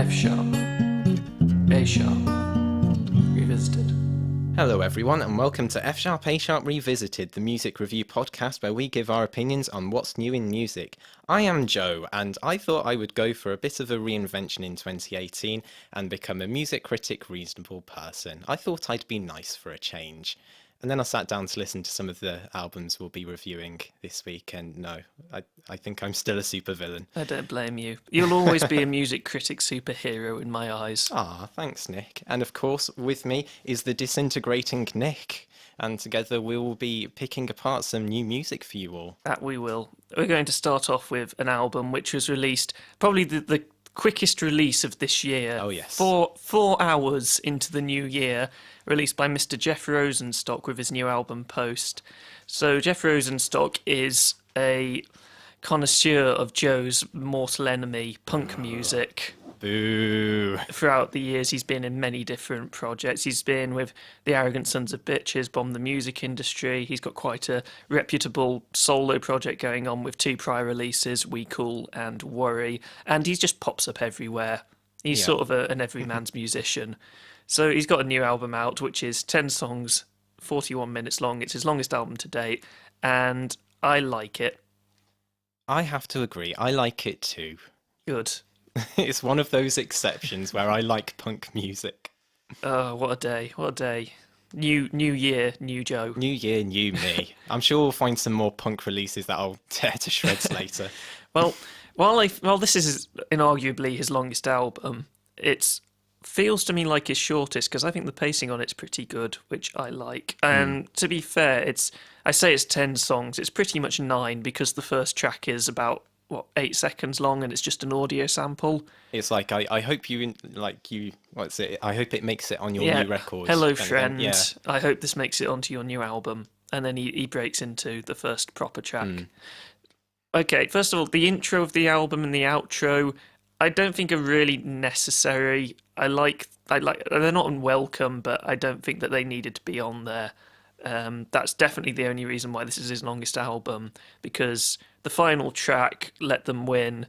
F sharp, A sharp, revisited. Hello everyone and welcome to F Sharp A Sharp Revisited, the music review podcast where we give our opinions on what's new in music. I am Joe and I thought I would go for a bit of a reinvention in 2018 and become a music critic reasonable person. I thought I'd be nice for a change. And then I sat down to listen to some of the albums we'll be reviewing this week, and no, I think I'm still a supervillain. I don't blame you. You'll always be a music critic superhero in my eyes. Ah, thanks, Nick. And of course, with me is the Disintegrating Nick. And together we will be picking apart some new music for you all. That we will. We're going to start off with an album which was released, probably the quickest release of this year. Oh, yes. 4 hours into the new year, released by Mr. Jeff Rosenstock with his new album Post. So Jeff Rosenstock is a connoisseur of Joe's mortal enemy, punk music. Boo. Throughout the years, he's been in many different projects. He's been with the Arrogant Sons of Bitches, bombed the music industry. He's got quite a reputable solo project going on with 2 prior releases, We Cool and Worry. And he just pops up everywhere. He's sort of an everyman's musician. So he's got a new album out, which is 10 songs, 41 minutes long. It's his longest album to date, and I like it. I have to agree, I like it too. Good. It's one of those exceptions where I like punk music. Oh, what a day, what a day. New year, new Joe. New year, new me. I'm sure we'll find some more punk releases that I'll tear to shreds later. Well, while this is inarguably his longest album, it feels to me like his shortest because I think the pacing on it's pretty good, which I like. And to be fair, I say it's 10 songs. It's pretty much 9 because the first track is about 8 seconds long and it's just an audio sample. It's like I hope what's it? I hope it makes it on your new record. Hello, friend. I hope this makes it onto your new album. And then he breaks into the first proper track. Okay, first of all, the intro of the album and the outro, I don't think are really necessary. I like they're not unwelcome, but I don't think that they needed to be on there. That's definitely the only reason why this is his longest album, because the final track, Let Them Win,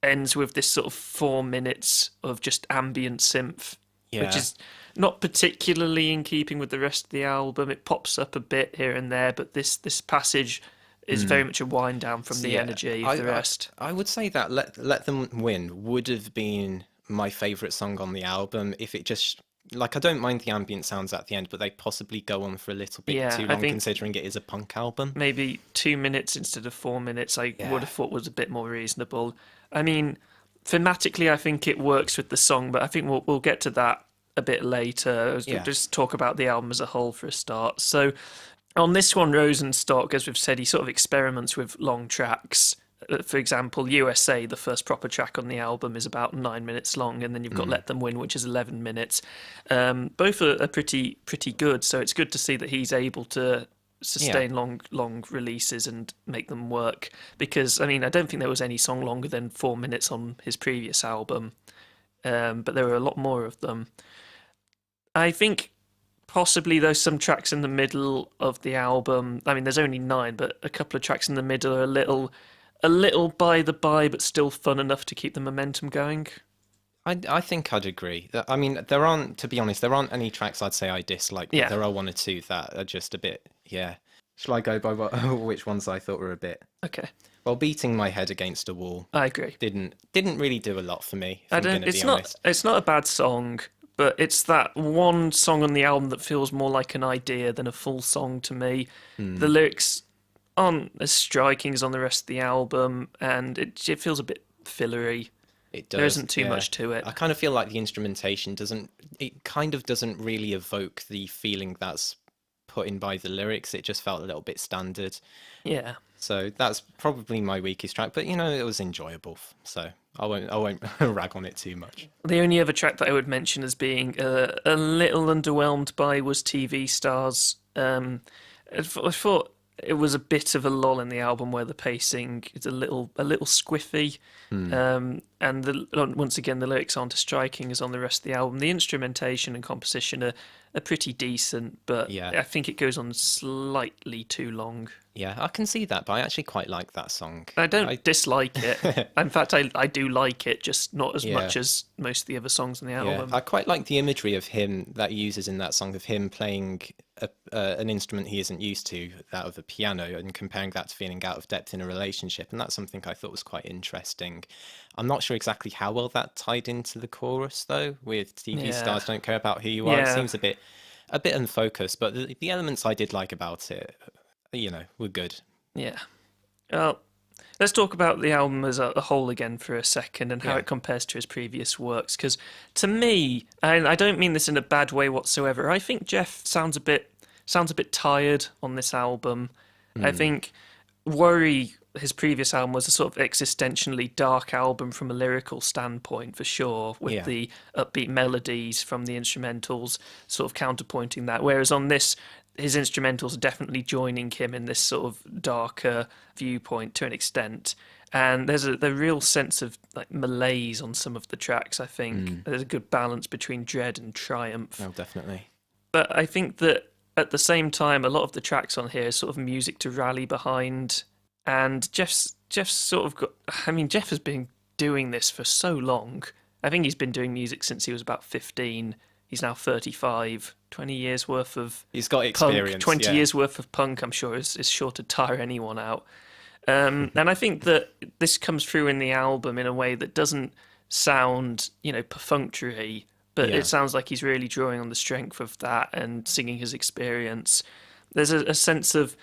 ends with this sort of 4 minutes of just ambient synth, which is not particularly in keeping with the rest of the album. It pops up a bit here and there, but this passage is very much a wind down from the energy of the rest. I would say that Let Them Win would have been my favourite song on the album if it just... I don't mind the ambient sounds at the end, but they possibly go on for a little bit too long considering it is a punk album. Maybe 2 minutes instead of 4 minutes I would have thought was a bit more reasonable. I mean, thematically I think it works with the song, but I think we'll get to that a bit later. Just talk about the album as a whole for a start. So on this one, Rosenstock, as we've said, he sort of experiments with long tracks. For example, USA, the first proper track on the album, is about 9 minutes long, and then you've got Let Them Win, which is 11 minutes. Both are pretty good, so it's good to see that he's able to sustain long releases and make them work. Because, I mean, I don't think there was any song longer than 4 minutes on his previous album, but there were a lot more of them. I think possibly there's some tracks in the middle of the album. I mean, there's only 9, but a couple of tracks in the middle are a little by the by, but still fun enough to keep the momentum going. I think I'd agree. I mean, there aren't any tracks I'd say I dislike, but there are 1 or 2 that are just a bit, Shall I go by which ones I thought were a bit? Okay. Well, Beating My Head Against a Wall. I agree. Didn't really do a lot for me, if I'm going to be honest. It's not a bad song, but it's that one song on the album that feels more like an idea than a full song to me. The lyrics aren't as striking as on the rest of the album, and it feels a bit fillery. It does. There isn't too much to it. I kind of feel like the instrumentation doesn't really evoke the feeling that's put in by the lyrics. It just felt a little bit standard. Yeah. So that's probably my weakest track, but it was enjoyable. So I won't rag on it too much. The only other track that I would mention as being a little underwhelmed by was TV Stars. I thought it was a bit of a lull in the album where the pacing is a little squiffy, and once again the lyrics aren't as striking as on the rest of the album. The instrumentation and composition are pretty decent, but I think it goes on slightly too long. Yeah, I can see that, but I actually quite like that song. I don't dislike it. In fact, I do like it, just not as much as most of the other songs in the album. I quite like the imagery of him that he uses in that song, of him playing an instrument he isn't used to, that of a piano, and comparing that to feeling out of depth in a relationship. And that's something I thought was quite interesting. I'm not sure exactly how well that tied into the chorus, though, with TV stars don't care about who you are. It seems a bit unfocused, but the elements I did like about it, were good. Yeah. Well, let's talk about the album as a whole again for a second, and how it compares to his previous works. Because to me, and I don't mean this in a bad way whatsoever, I think Jeff sounds a bit tired on this album. I think Worry, his previous album, was a sort of existentially dark album from a lyrical standpoint, for sure, with the upbeat melodies from the instrumentals sort of counterpointing that. Whereas on this, his instrumentals are definitely joining him in this sort of darker viewpoint to an extent. And there's a real sense of like malaise on some of the tracks, I think. There's a good balance between dread and triumph. Oh, definitely. But I think that at the same time, a lot of the tracks on here is sort of music to rally behind. And Jeff's sort of got... I mean, Jeff has been doing this for so long. I think he's been doing music since he was about 15. He's now 35. 20 years worth of He's got experience, punk, 20 years worth of punk, I'm sure, is sure to tire anyone out. And I think that this comes through in the album in a way that doesn't sound, perfunctory, but it sounds like he's really drawing on the strength of that and singing his experience. There's a sense of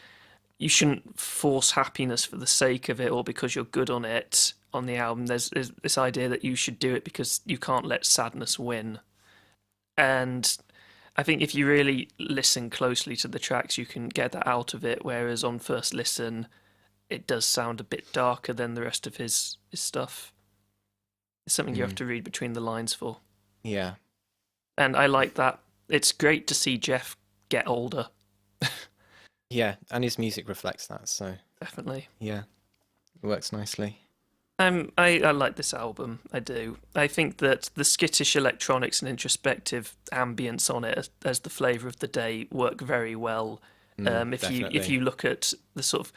you shouldn't force happiness for the sake of it or because you're good on it on the album. There's this idea that you should do it because you can't let sadness win. And I think if you really listen closely to the tracks, you can get that out of it, whereas on first listen, it does sound a bit darker than the rest of his stuff. It's something you have to read between the lines for. Yeah. And I like that. It's great to see Jeff get older. Yeah, and his music reflects that, so... Definitely. Yeah, it works nicely. I like this album, I do. I think that the skittish electronics and introspective ambience on it as the flavour of the day work very well. If you look at the sort of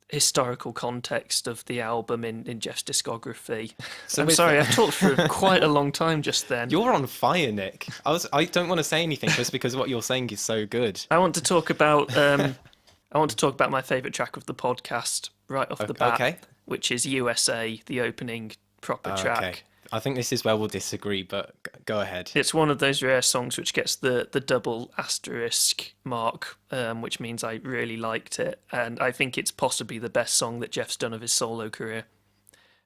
historical context of the album in Jeff's discography. So I'm sorry, I've talked for quite a long time just then. You're on fire, Nick. I don't want to say anything just because what you're saying is so good. I want to talk about my favourite track of the podcast right off the bat, which is USA, the opening proper track. Okay. I think this is where we'll disagree, but go ahead. It's one of those rare songs which gets the double asterisk mark, which means I really liked it, and I think it's possibly the best song that Jeff's done of his solo career.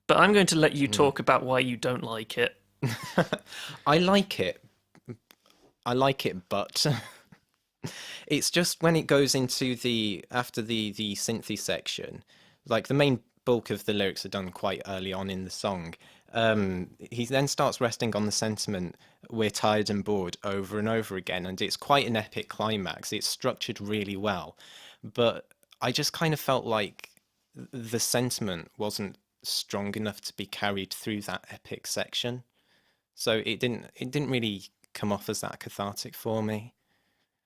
But I'm going to let you talk about why you don't like it. I like it, but it's just when it goes into after the synthy section, like the main bulk of the lyrics are done quite early on in the song. He then starts resting on the sentiment, "We're tired and bored," over and over again, and it's quite an epic climax. It's structured really well, but I just kind of felt like the sentiment wasn't strong enough to be carried through that epic section, so it didn't really come off as that cathartic for me.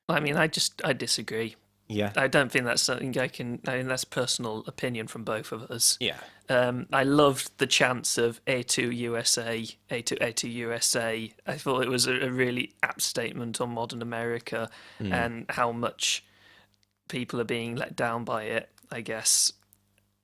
I mean, I disagree. Yeah. I don't think that's something that's personal opinion from both of us. Yeah. I loved the chants of A2 USA, A2, A2 USA. I thought it was a really apt statement on modern America and how much people are being let down by it, I guess.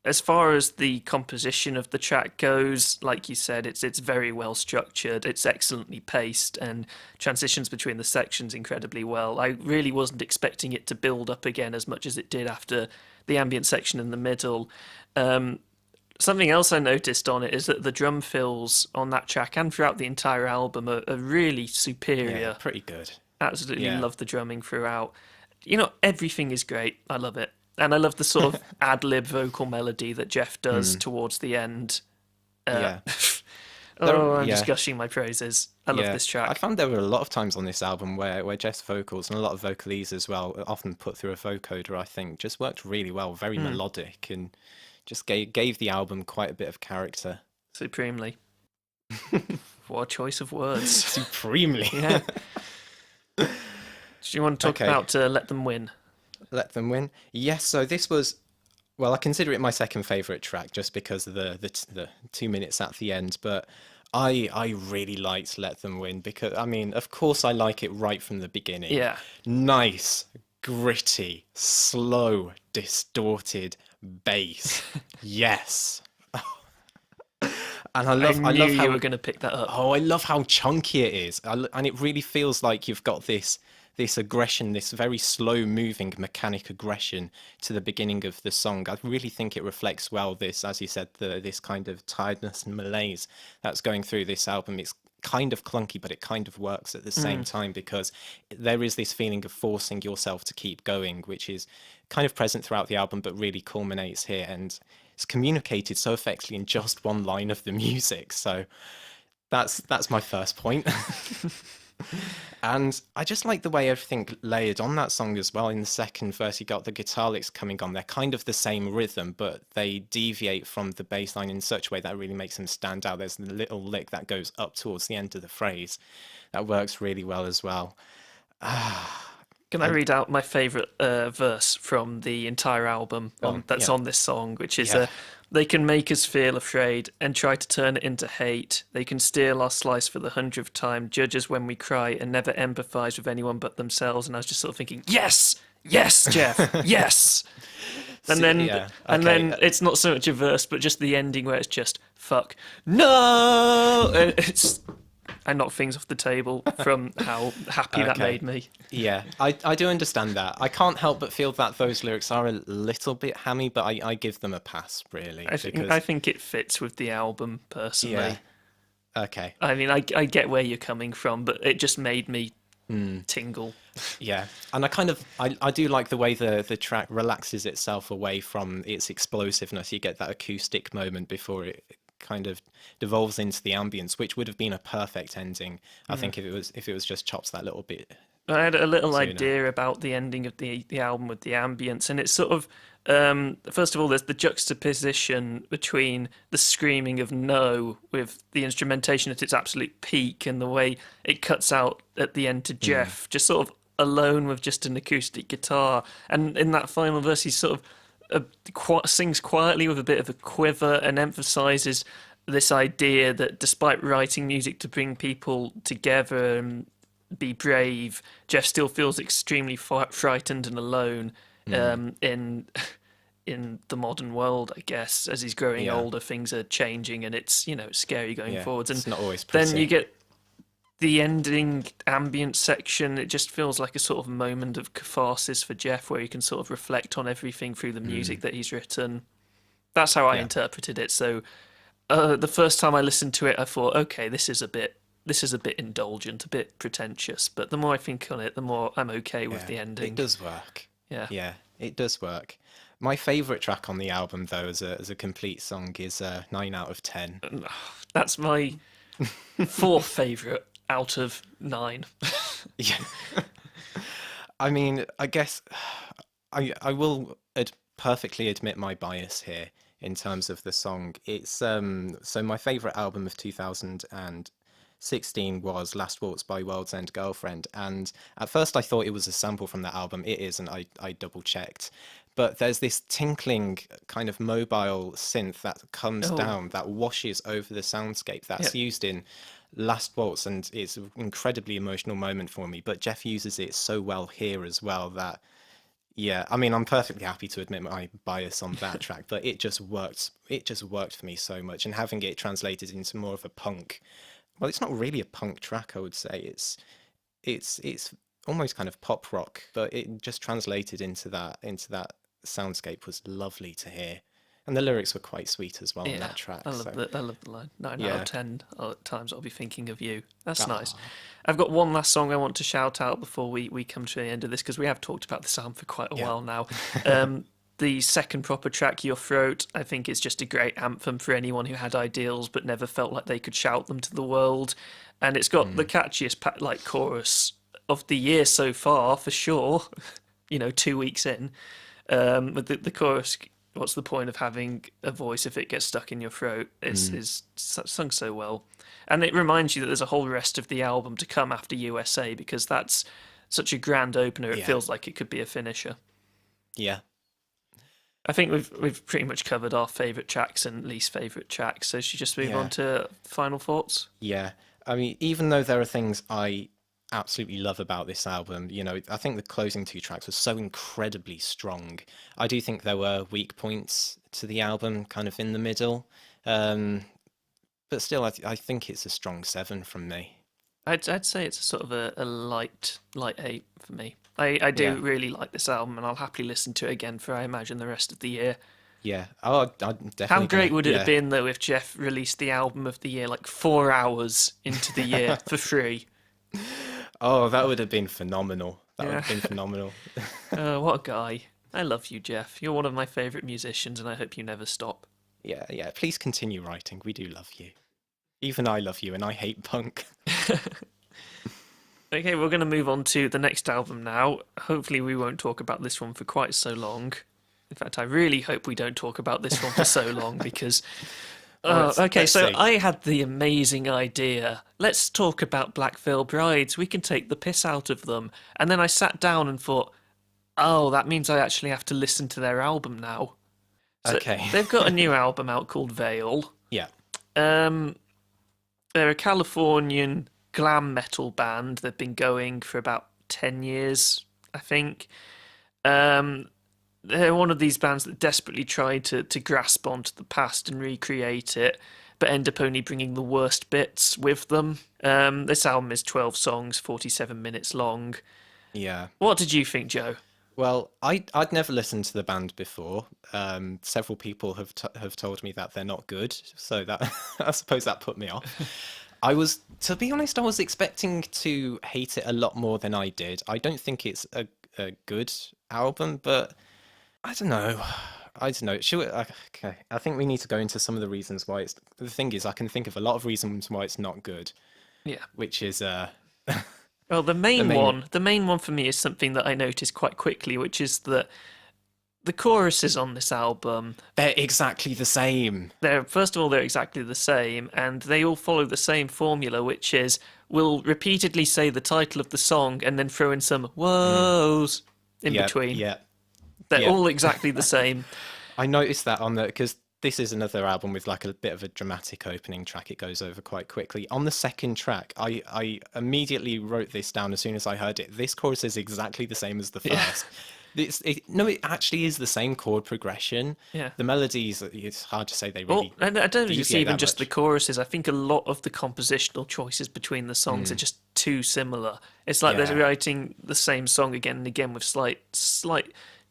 As far as the composition of the track goes, like you said, it's very well structured, it's excellently paced, and transitions between the sections incredibly well. I really wasn't expecting it to build up again as much as it did after the ambient section in the middle. Something else I noticed on it is that the drum fills on that track and throughout the entire album are really superior. Yeah, pretty good. Absolutely love the drumming throughout. Everything is great. I love it. And I love the sort of ad-lib vocal melody that Jeff does towards the end. I'm just gushing my praises. I love this track. I found there were a lot of times on this album where Jeff's vocals and a lot of vocalese as well, often put through a vocoder, I think, just worked really well, very melodic, and just gave the album quite a bit of character. Supremely. What a choice of words. Supremely. Yeah. Do you want to talk about Let Them Win? Let Them Win? Yes, so this was... Well, I consider it my second favourite track just because of the 2 minutes at the end, but I really liked Let Them Win because, I mean, of course I like it right from the beginning. Yeah. Nice, gritty, slow, distorted bass. Yes. And I love how you were going to pick that up. Oh, I love how chunky it is. And it really feels like you've got this aggression, this very slow moving mechanic aggression to the beginning of the song. I really think it reflects well this, as you said, this kind of tiredness and malaise that's going through this album. It's kind of clunky, but it kind of works at the same time because there is this feeling of forcing yourself to keep going, which is kind of present throughout the album, but really culminates here. And it's communicated so effectively in just one line of the music. So that's my first point. And I just like the way everything layered on that song as well. In the second verse, you got the guitar licks coming on. They're kind of the same rhythm, but they deviate from the bass line in such a way that really makes them stand out. There's the little lick that goes up towards the end of the phrase. That works really well as well. Can I read out my favourite verse from the entire album on this song, which is, they can make us feel afraid and try to turn it into hate. They can steal our slice for the 100th time, judge us when we cry, and never empathise with anyone but themselves. And I was just sort of thinking, yes, Jeff, yes. And then it's not so much a verse, but just the ending where it's just, fuck, no! I knocked things off the table from how happy that made me. Yeah, I do understand that. I can't help but feel that those lyrics are a little bit hammy, but I give them a pass, really. I think it fits with the album, personally. Yeah. Okay. I mean, I get where you're coming from, but it just made me tingle. Yeah, and I do like the way the track relaxes itself away from its explosiveness. You get that acoustic moment before it kind of devolves into the ambience, which would have been a perfect ending, I think, if it was just chopped that little bit. I had a little idea about the ending of the album with the ambience, and it's sort of first of all, there's the juxtaposition between the screaming of no with the instrumentation at its absolute peak and the way it cuts out at the end to Jeff, just sort of alone with just an acoustic guitar. And in that final verse, he sort of sings quietly with a bit of a quiver and emphasises this idea that despite writing music to bring people together and be brave, Jeff still feels extremely frightened and alone in the modern world, I guess. As he's growing older, things are changing and it's, scary going forwards. And it's not always pretty. Then you get the ending ambient section. It just feels like a sort of moment of catharsis for Jeff, where he can sort of reflect on everything through the music that he's written. That's how I interpreted it. So the first time I listened to it, I thought, okay, this is a bit indulgent, a bit pretentious. But the more I think on it, the more I'm okay with the ending. It does work. Yeah, it does work. My favourite track on the album, though, as a complete song, is 9 out of 10. That's my fourth favourite out of 9. Yeah. I mean, I guess I will perfectly admit my bias here in terms of the song. It's so my favourite album of 2016 was Last Waltz by World's End Girlfriend, and at first I thought it was a sample from that album. It isn't. I double checked. But there's this tinkling kind of mobile synth that comes down, that washes over the soundscape, that's used in Last Waltz, and it's an incredibly emotional moment for me. But Jeff uses it so well here as well that, I mean, I'm perfectly happy to admit my bias on that track, but it just worked. It just worked for me so much, and having it translated into more of a punk, well, it's not really a punk track, I would say. It's almost kind of pop rock, but it just translated into that soundscape was lovely to hear, and the lyrics were quite sweet as well in that track. I love the line. 9 out of 10 times I'll be thinking of you. That's nice. I've got one last song I want to shout out before we come to the end of this, because we have talked about this album for quite a while now. The second proper track, Your Throat, I think is just a great anthem for anyone who had ideals but never felt like they could shout them to the world. And it's got the catchiest like chorus of the year so far, for sure. 2 weeks in. But the chorus, what's the point of having a voice if it gets stuck in your throat? Is sung so well. And it reminds you that there's a whole rest of the album to come after USA, because that's such a grand opener. It feels like it could be a finisher. Yeah. I think we've pretty much covered our favourite tracks and least favourite tracks, so should we just move on to final thoughts? Yeah. I mean, even though there are things I absolutely love about this album, I think the closing 2 tracks were so incredibly strong. I do think there were weak points to the album kind of in the middle, but still I think it's a strong 7 from me. I'd say it's a sort of a light 8 for me. I do really like this album, and I'll happily listen to it again for, I imagine, the rest of the year. Yeah. Oh, I definitely. How great would it have been, though, if Jeff released the album of the year like 4 hours into the year for free? Oh, that would have been phenomenal. That would have been phenomenal. What a guy. I love you, Jeff. You're one of my favourite musicians, and I hope you never stop. Yeah. Please continue writing. We do love you. Even I love you, and I hate punk. Okay, we're going to move on to the next album now. Hopefully we won't talk about this one for quite so long. In fact, I really hope we don't talk about this one for so long, because... let's see. I had the amazing idea. Let's talk about Black Veil Brides. We can take the piss out of them. And then I sat down and thought, oh, that means I actually have to listen to their album now. So okay. They've got a new album out called Vale. Yeah. They're a Californian glam metal band. They've been going for about 10 years, I think. They're one of these bands that desperately try to grasp onto the past and recreate it, but end up only bringing the worst bits with them. This album is 12 songs, 47 minutes long. Yeah. What did you think, Joe? Well, I'd never listened to the band before. Several people have told me that they're not good, so that I suppose that put me off. To be honest, I was expecting to hate it a lot more than I did. I don't think it's a good album, but I don't know. Okay, I think we need to go into some of the reasons why it's... The thing is, I can think of a lot of reasons why it's not good. Yeah. Which is... Well, the main one for me is something that I noticed quite quickly, which is that the choruses on this album... They're exactly the same. First of all, they're exactly the same, and they all follow the same formula, which is we'll repeatedly say the title of the song and then throw in some woes in between. Yeah. They're all exactly the same. I noticed that because this is another album with like a bit of a dramatic opening track. It goes over quite quickly. On the second track, I immediately wrote this down as soon as I heard it. This chorus is exactly the same as the first. It actually is the same chord progression. Yeah. The melodies, it's hard to say they really... Well, I don't think it's even just the choruses. I think a lot of the compositional choices between the songs are just too similar. It's like they're writing the same song again and again with slight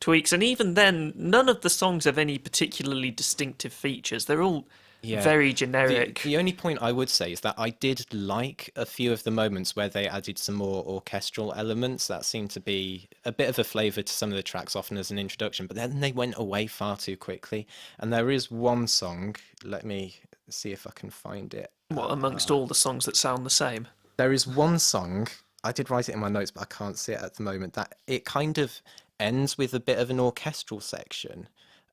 tweaks. And even then, none of the songs have any particularly distinctive features. They're all very generic. The only point I would say is that I did like a few of the moments where they added some more orchestral elements that seemed to be a bit of a flavour to some of the tracks, often as an introduction, but then they went away far too quickly. And there is one song, let me see if I can find it. What, amongst all the songs that sound the same? There is one song, I did write it in my notes, but I can't see it at the moment, that it kind of ends with a bit of an orchestral section.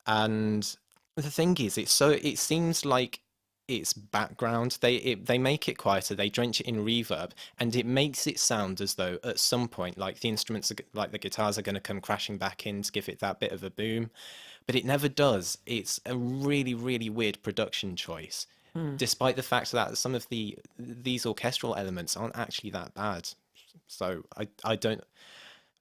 And the thing is, it seems like it's background. They make it quieter. They drench it in reverb, and it makes it sound as though at some point, like the instruments, like the guitars, are going to come crashing back in to give it that bit of a boom. But it never does. It's a really, really weird production choice, despite the fact that some of these orchestral elements aren't actually that bad. So I don't.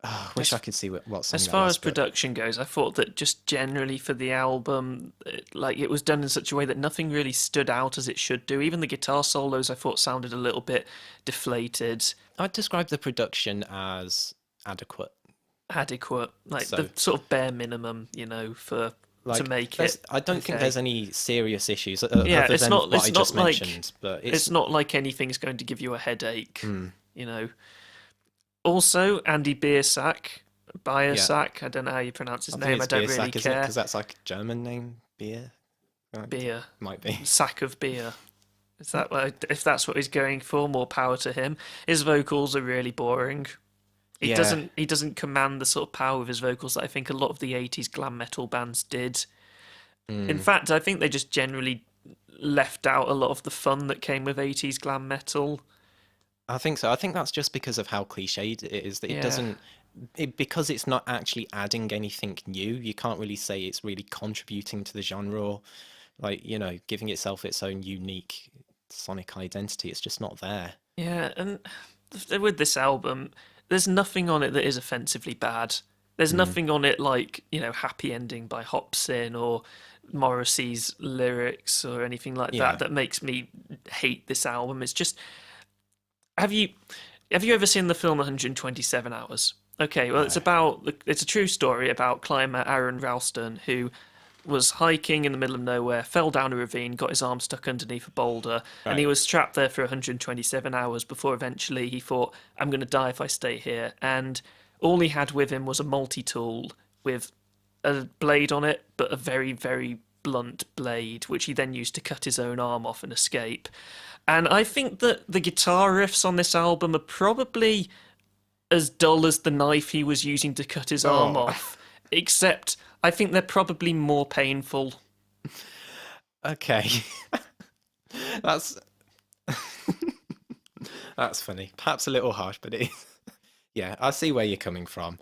I wish I could see what song. As far as production goes, I thought that just generally for the album, it was done in such a way that nothing really stood out as it should do. Even the guitar solos, I thought, sounded a little bit deflated. I'd describe the production as adequate. The sort of bare minimum, to make it. I don't think there's any serious issues other than what I just mentioned. But it's not like anything's going to give you a headache, Also, Andy Biersack, Biersack. I don't know how you pronounce his name. I don't really care. Because that's like a German name, beer. Beer. Might be. Sack of beer. Is that if that's what he's going for? More power to him. His vocals are really boring. He doesn't command the sort of power of his vocals that I think a lot of the 80s glam metal bands did. In fact, I think they just generally left out a lot of the fun that came with 80s glam metal. I think so. I think that's just because of how cliched it is, that it doesn't, because it's not actually adding anything new. You can't really say it's really contributing to the genre, or like, you know, giving itself its own unique sonic identity. It's just not there. Yeah, and with this album, there's nothing on it that is offensively bad. There's nothing on it like, you know, Happy Ending by Hopsin or Morrissey's lyrics or anything like that makes me hate this album. It's just, have you ever seen the film 127 Hours? Okay, well, it's a true story about climber Aaron Ralston, who was hiking in the middle of nowhere, fell down a ravine, got his arm stuck underneath a boulder, and he was trapped there for 127 hours before eventually he thought, I'm going to die if I stay here. And all he had with him was a multi-tool with a blade on it, but a very, very blunt blade, which he then used to cut his own arm off and escape. And I think that the guitar riffs on this album are probably as dull as the knife he was using to cut his arm off, except I think they're probably more painful. Okay. That's funny. Perhaps a little harsh, but it is. Yeah, I see where you're coming from.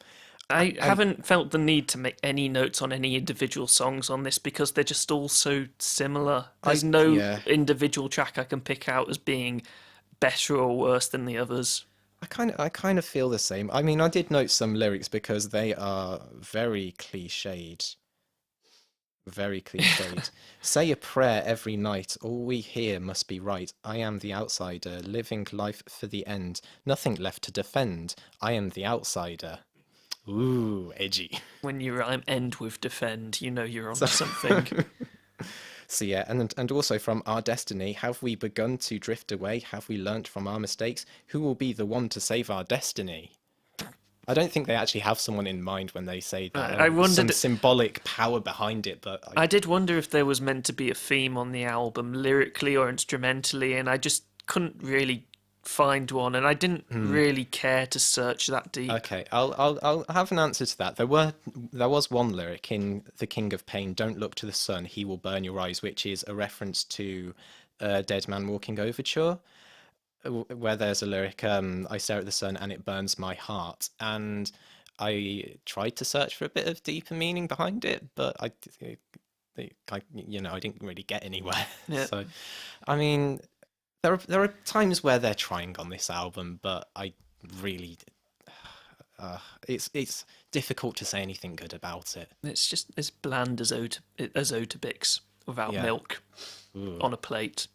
I haven't felt the need to make any notes on any individual songs on this because they're just all so similar. There's no individual track I can pick out as being better or worse than the others. I kind of feel the same. I mean, I did note some lyrics because they are very cliched. Very cliched. Say a prayer every night. All we hear must be right. I am the outsider, living life for the end. Nothing left to defend. I am the outsider. Ooh, edgy. When you rhyme end with defend, you know you're on something. So yeah, and also from Our Destiny, have we begun to drift away? Have we learnt from our mistakes? Who will be the one to save our destiny? I don't think they actually have someone in mind when they say that. I wondered some symbolic power behind it, but I did wonder if there was meant to be a theme on the album, lyrically or instrumentally, and I just couldn't really find one, and I didn't really care to search that deep. Okay, I'll have an answer to that. There was one lyric in The King of Pain, "Don't look to the sun, he will burn your eyes," which is a reference to Dead Man Walking Overture, where there's a lyric, I stare at the sun and it burns my heart. And I tried to search for a bit of deeper meaning behind it, but I didn't really get anywhere. Yeah. So, I mean, there are times where they're trying on this album, but I really, it's difficult to say anything good about it. It's just as bland as Oatabix without milk on a plate.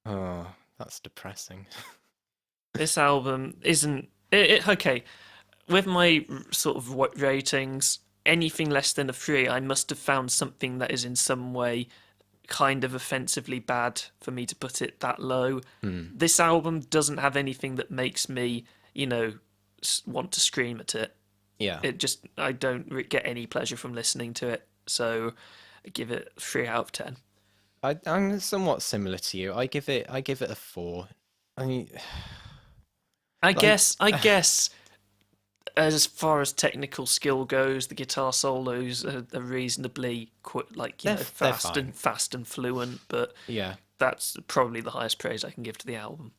Oh, that's depressing. This album isn't okay. With my sort of ratings, anything less than a 3, I must have found something that is in some way kind of offensively bad for me to put it that low. This album doesn't have anything that makes me, want to scream at it. Yeah. I don't get any pleasure from listening to it. So I give it 3 out of 10. I'm somewhat similar to you. I give it a 4. I guess as far as technical skill goes, the guitar solos are reasonably fast and fluent, but that's probably the highest praise I can give to the album.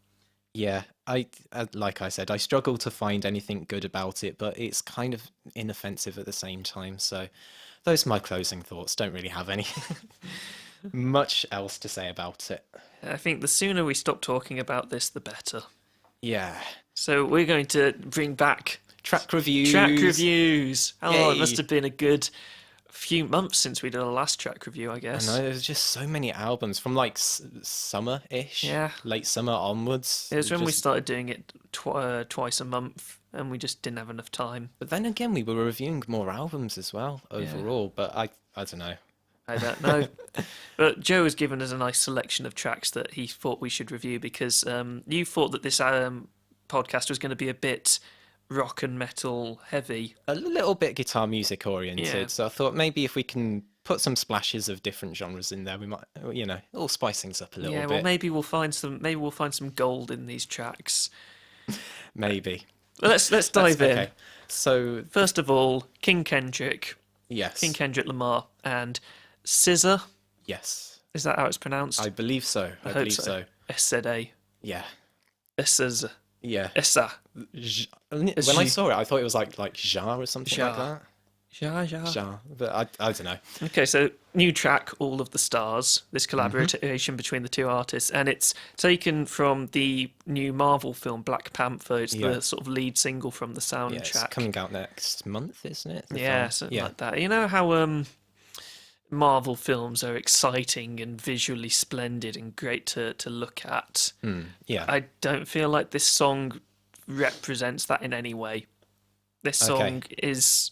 Yeah, like I said, I struggle to find anything good about it, but it's kind of inoffensive at the same time. So those are my closing thoughts. Don't really have any much else to say about it. I think the sooner we stop talking about this, the better. Yeah. So we're going to bring back track reviews. Oh, it must have been a good few months since we did our last track review, I guess. I know, there's just so many albums from like summer-ish, late summer onwards. It was when we started doing it twice a month, and we just didn't have enough time. But then again, we were reviewing more albums as well overall, but I don't know. I don't know. But Joe has given us a nice selection of tracks that he thought we should review because you thought that this podcast was going to be a bit rock and metal heavy. A little bit guitar music oriented. Yeah. So I thought maybe if we can put some splashes of different genres in there, we might, all spice things up a little Yeah, bit. well, maybe we'll find some gold in these tracks. Maybe. But let's dive in. Okay. So First of all, King Kendrick, yes, Lamar, and Scissor. yes, Is that how it's pronounced? I believe so. I believe so. Essede. Yeah, Essas. yeah. Essa. When I saw it, I thought it was like Ja or something like Ja. that. Ja. Ja, but I don't know. Okay, so new track, All of the Stars, this Mm-hmm. collaboration between the two artists, and it's taken from the new Marvel film Black Panther. It's Yeah. the sort of lead single from the Yeah, it's soundtrack. coming out next month, isn't it? the Yeah, film? something Yeah. like that. You know how Marvel films are exciting and visually splendid and great to look at? Yeah. I don't feel like this song represents that in any way. This song is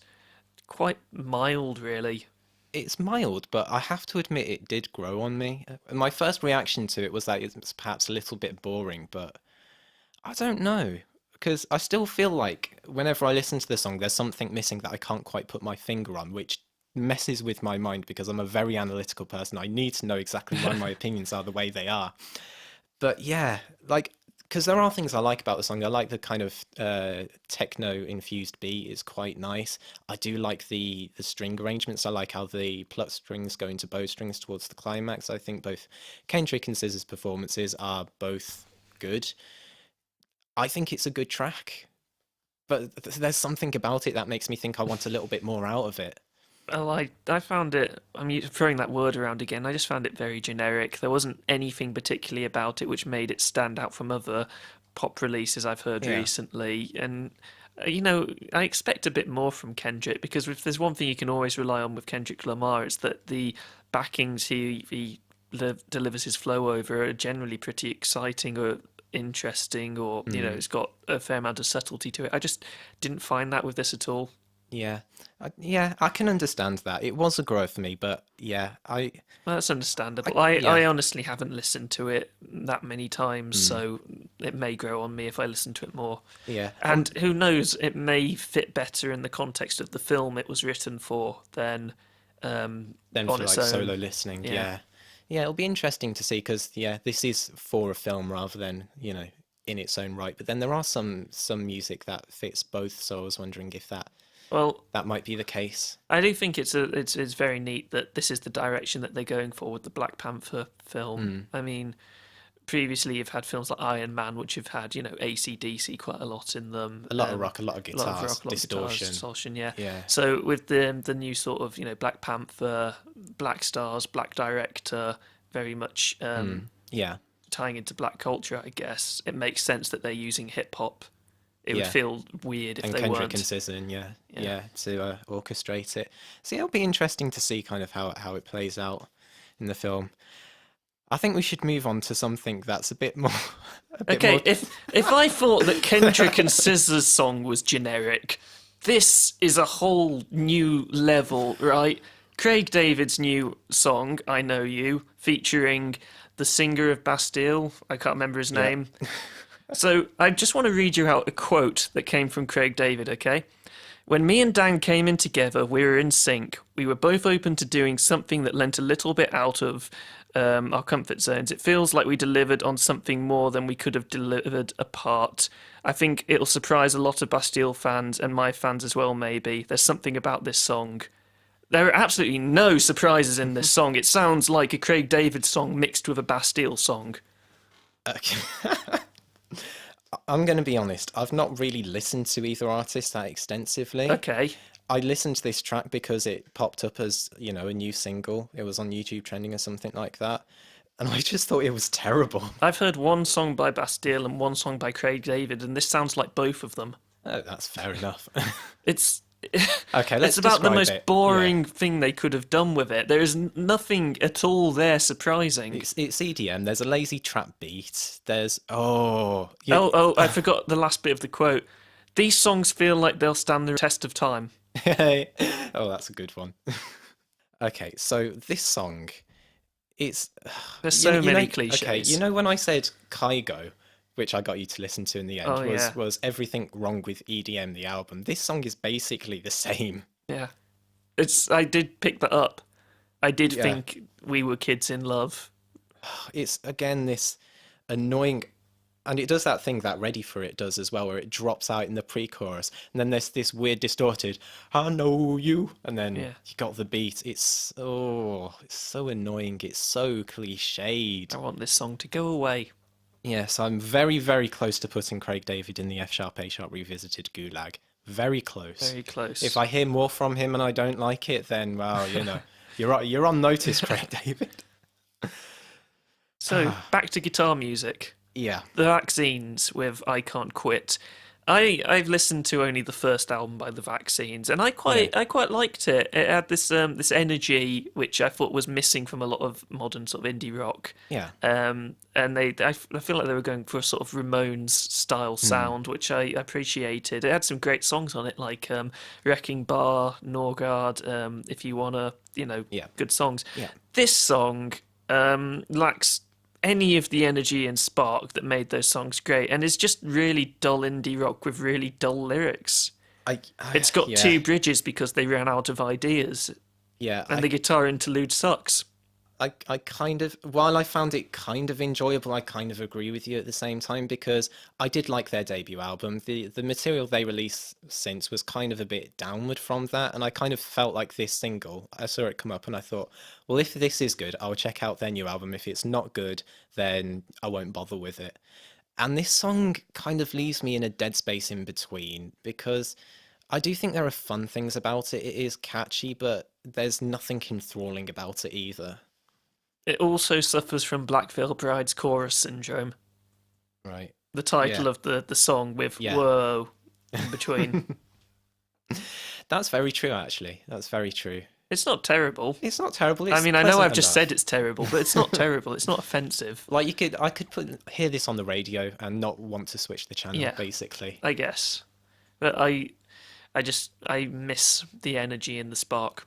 quite mild, really. It's mild, but I have to admit it did grow on me. My first reaction to it was that it's perhaps a little bit boring, but I don't know. Because I still feel like whenever I listen to the song, there's something missing that I can't quite put my finger on, which messes with my mind because I'm a very analytical person. I need to know exactly why my opinions are the way they are. But yeah, like, because there are things I like about the song. I like the kind of techno-infused beat. It's quite nice. I do like the string arrangements. I like how the plucked strings go into bow strings towards the climax. I think both Kendrick and SZA's performances are both good. I think it's a good track, but there's something about it that makes me think I want a little bit more out of it. Well, I found it, I'm throwing that word around again, I just found it very generic. There wasn't anything particularly about it which made it stand out from other pop releases I've heard Yeah. recently. And, I expect a bit more from Kendrick because if there's one thing you can always rely on with Kendrick Lamar, it's that the backings he delivers his flow over are generally pretty exciting or interesting or, it's got a fair amount of subtlety to it. I just didn't find that with this at all. Yeah, I can understand that. It was a grow for me, but yeah, Well, that's understandable. yeah. I honestly haven't listened to it that many times, so it may grow on me if I listen to it more. Yeah. And who knows, it may fit better in the context of the film it was written for than Then on for its like own. solo listening, yeah. Yeah, it'll be interesting to see because this is for a film rather than, in its own right. But then there are some music that fits both, so I was wondering if Well, that might be the case. I do think it's very neat that this is the direction that they're going for with the Black Panther film. I mean, previously you've had films like Iron Man, which have had AC/DC quite a lot in them. A lot of rock, a lot of A lot of guitars, rock, a lot of distortion. guitars, distortion, yeah. Yeah. So with the new sort of Black Panther, Black Stars, Black Director, very much Yeah. tying into black culture, I guess it makes sense that they're using hip hop. It would Yeah. feel weird if And they Kendrick weren't. and SZA, to orchestrate it. So it'll be interesting to see kind of how it plays out in the film. I think we should move on to something that's a bit more. Okay, if I thought that Kendrick and SZA's song was generic, this is a whole new level, right? Craig David's new song, I Know You, featuring the singer of Bastille. I can't remember his name. So I just want to read you out a quote that came from Craig David, okay? When me and Dan came in together, we were in sync. We were both open to doing something that lent a little bit out of our comfort zones. It feels like we delivered on something more than we could have delivered apart. I think it'll surprise a lot of Bastille fans and my fans as well, maybe. There's something about this song. There are absolutely no surprises in this song. It sounds like a Craig David song mixed with a Bastille song. Okay. I'm going to be honest. I've not really listened to either artist that extensively. Okay. I listened to this track because it popped up as, a new single. It was on YouTube trending or something like that. And I just thought it was terrible. I've heard one song by Bastille and one song by Craig David, and this sounds like both of them. Oh, that's fair enough. It's Okay, let's it's about the describe most it. boring thing they could have done with it. There is nothing at all there surprising. It's EDM. There's a lazy trap beat. There's I forgot the last bit of the quote. These songs feel like they'll stand the test of time. Oh, that's a good one. Okay, so this song, it's There's so many Okay, cliches. when I said Kygo, which I got you to listen to in the end, Oh, yeah. was Everything Wrong with EDM, the album. This song is basically the same. Yeah. I did pick that up. I did Yeah. think we were kids in love. It's, again, this annoying... And it does that thing that Ready For It does as well, where it drops out in the pre-chorus, and then there's this weird distorted, I know you, and then you got the beat. It's so annoying. It's so cliched. I want this song to go away. Yes, I'm very, very close to putting Craig David in the F-sharp, A-sharp revisited gulag. Very close. Very close. If I hear more from him and I don't like it, then, well, you're on notice, Craig David. So, back to guitar music. Yeah. The Vaccines with I Can't Quit. I've listened to only the first album by the Vaccines, and I quite liked it. It had this energy which I thought was missing from a lot of modern sort of indie rock. Yeah. And I feel like they were going for a sort of Ramones style sound, which I appreciated. It had some great songs on it, like Wrecking Bar, Norgard, If You Wanna, good songs. Yeah. This song lacks any of the energy and spark that made those songs great, and it's just really dull indie rock with really dull lyrics. It's got two bridges because they ran out of ideas. Yeah. And the guitar interlude sucks. I kind of, while I found it kind of enjoyable, I kind of agree with you at the same time, because I did like their debut album. The material they released since was kind of a bit downward from that, and I kind of felt like this single, I saw it come up and I thought, well, if this is good, I'll check out their new album. If it's not good, then I won't bother with it. And this song kind of leaves me in a dead space in between, because I do think there are fun things about it. It is catchy, but there's nothing enthralling about it either. It also suffers from Black Veil Bride's chorus syndrome. Right. The title of the song with whoa in between. That's very true, actually. That's very true. It's not terrible. It's not terrible. I mean, I know I've just said it's terrible, but it's not terrible. It's not offensive. Like I could hear this on the radio and not want to switch the channel, basically. I guess. But I miss the energy and the spark.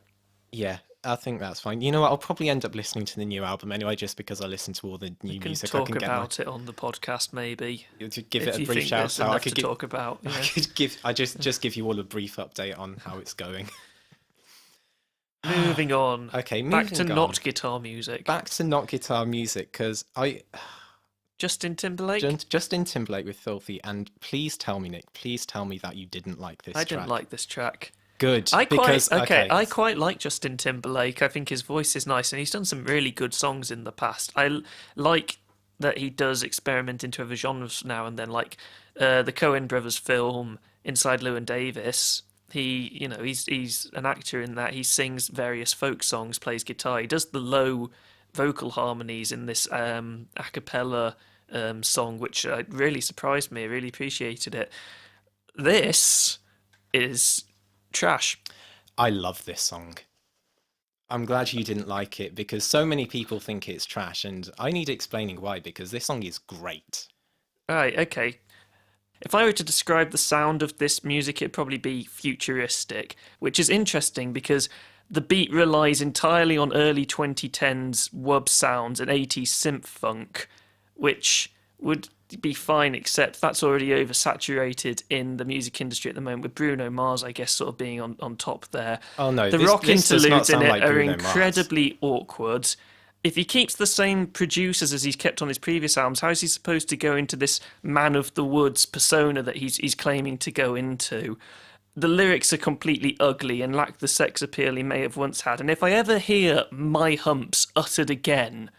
Yeah, I think that's fine. You know what? I'll probably end up listening to the new album anyway, just because I listen to all the new music. I can talk about it on the podcast, maybe. Give it a brief shout out. I could talk about. Yeah. I just give you all a brief update on how it's going. Moving on. Okay, back to not guitar music. Back to not guitar music, because Justin Timberlake? Justin Timberlake with Filthy, and please tell me, Nick, please tell me that you didn't like this track. I didn't like this track. Good. I quite like Justin Timberlake. I think his voice is nice, and he's done some really good songs in the past. I like that he does experiment into other genres now and then, like the Coen Brothers film Inside Llewyn Davis. He's an actor in that. He sings various folk songs, plays guitar. He does the low vocal harmonies in this a cappella song, which really surprised me. I really appreciated it. This is trash. I love this song. I'm glad you didn't like it, because so many people think it's trash, and I need explaining why, because this song is great. Right, okay. If I were to describe the sound of this music, it'd probably be futuristic, which is interesting because the beat relies entirely on early 2010s wub sounds and 80s synth funk, which would be fine, except that's already oversaturated in the music industry at the moment, with Bruno Mars, I guess, sort of being on top there. Oh no, the rock interludes in it like are incredibly awkward. If he keeps the same producers as he's kept on his previous albums, how is he supposed to go into this man of the woods persona that he's claiming to go into? The lyrics are completely ugly and lack the sex appeal he may have once had. And if I ever hear "my humps" uttered again,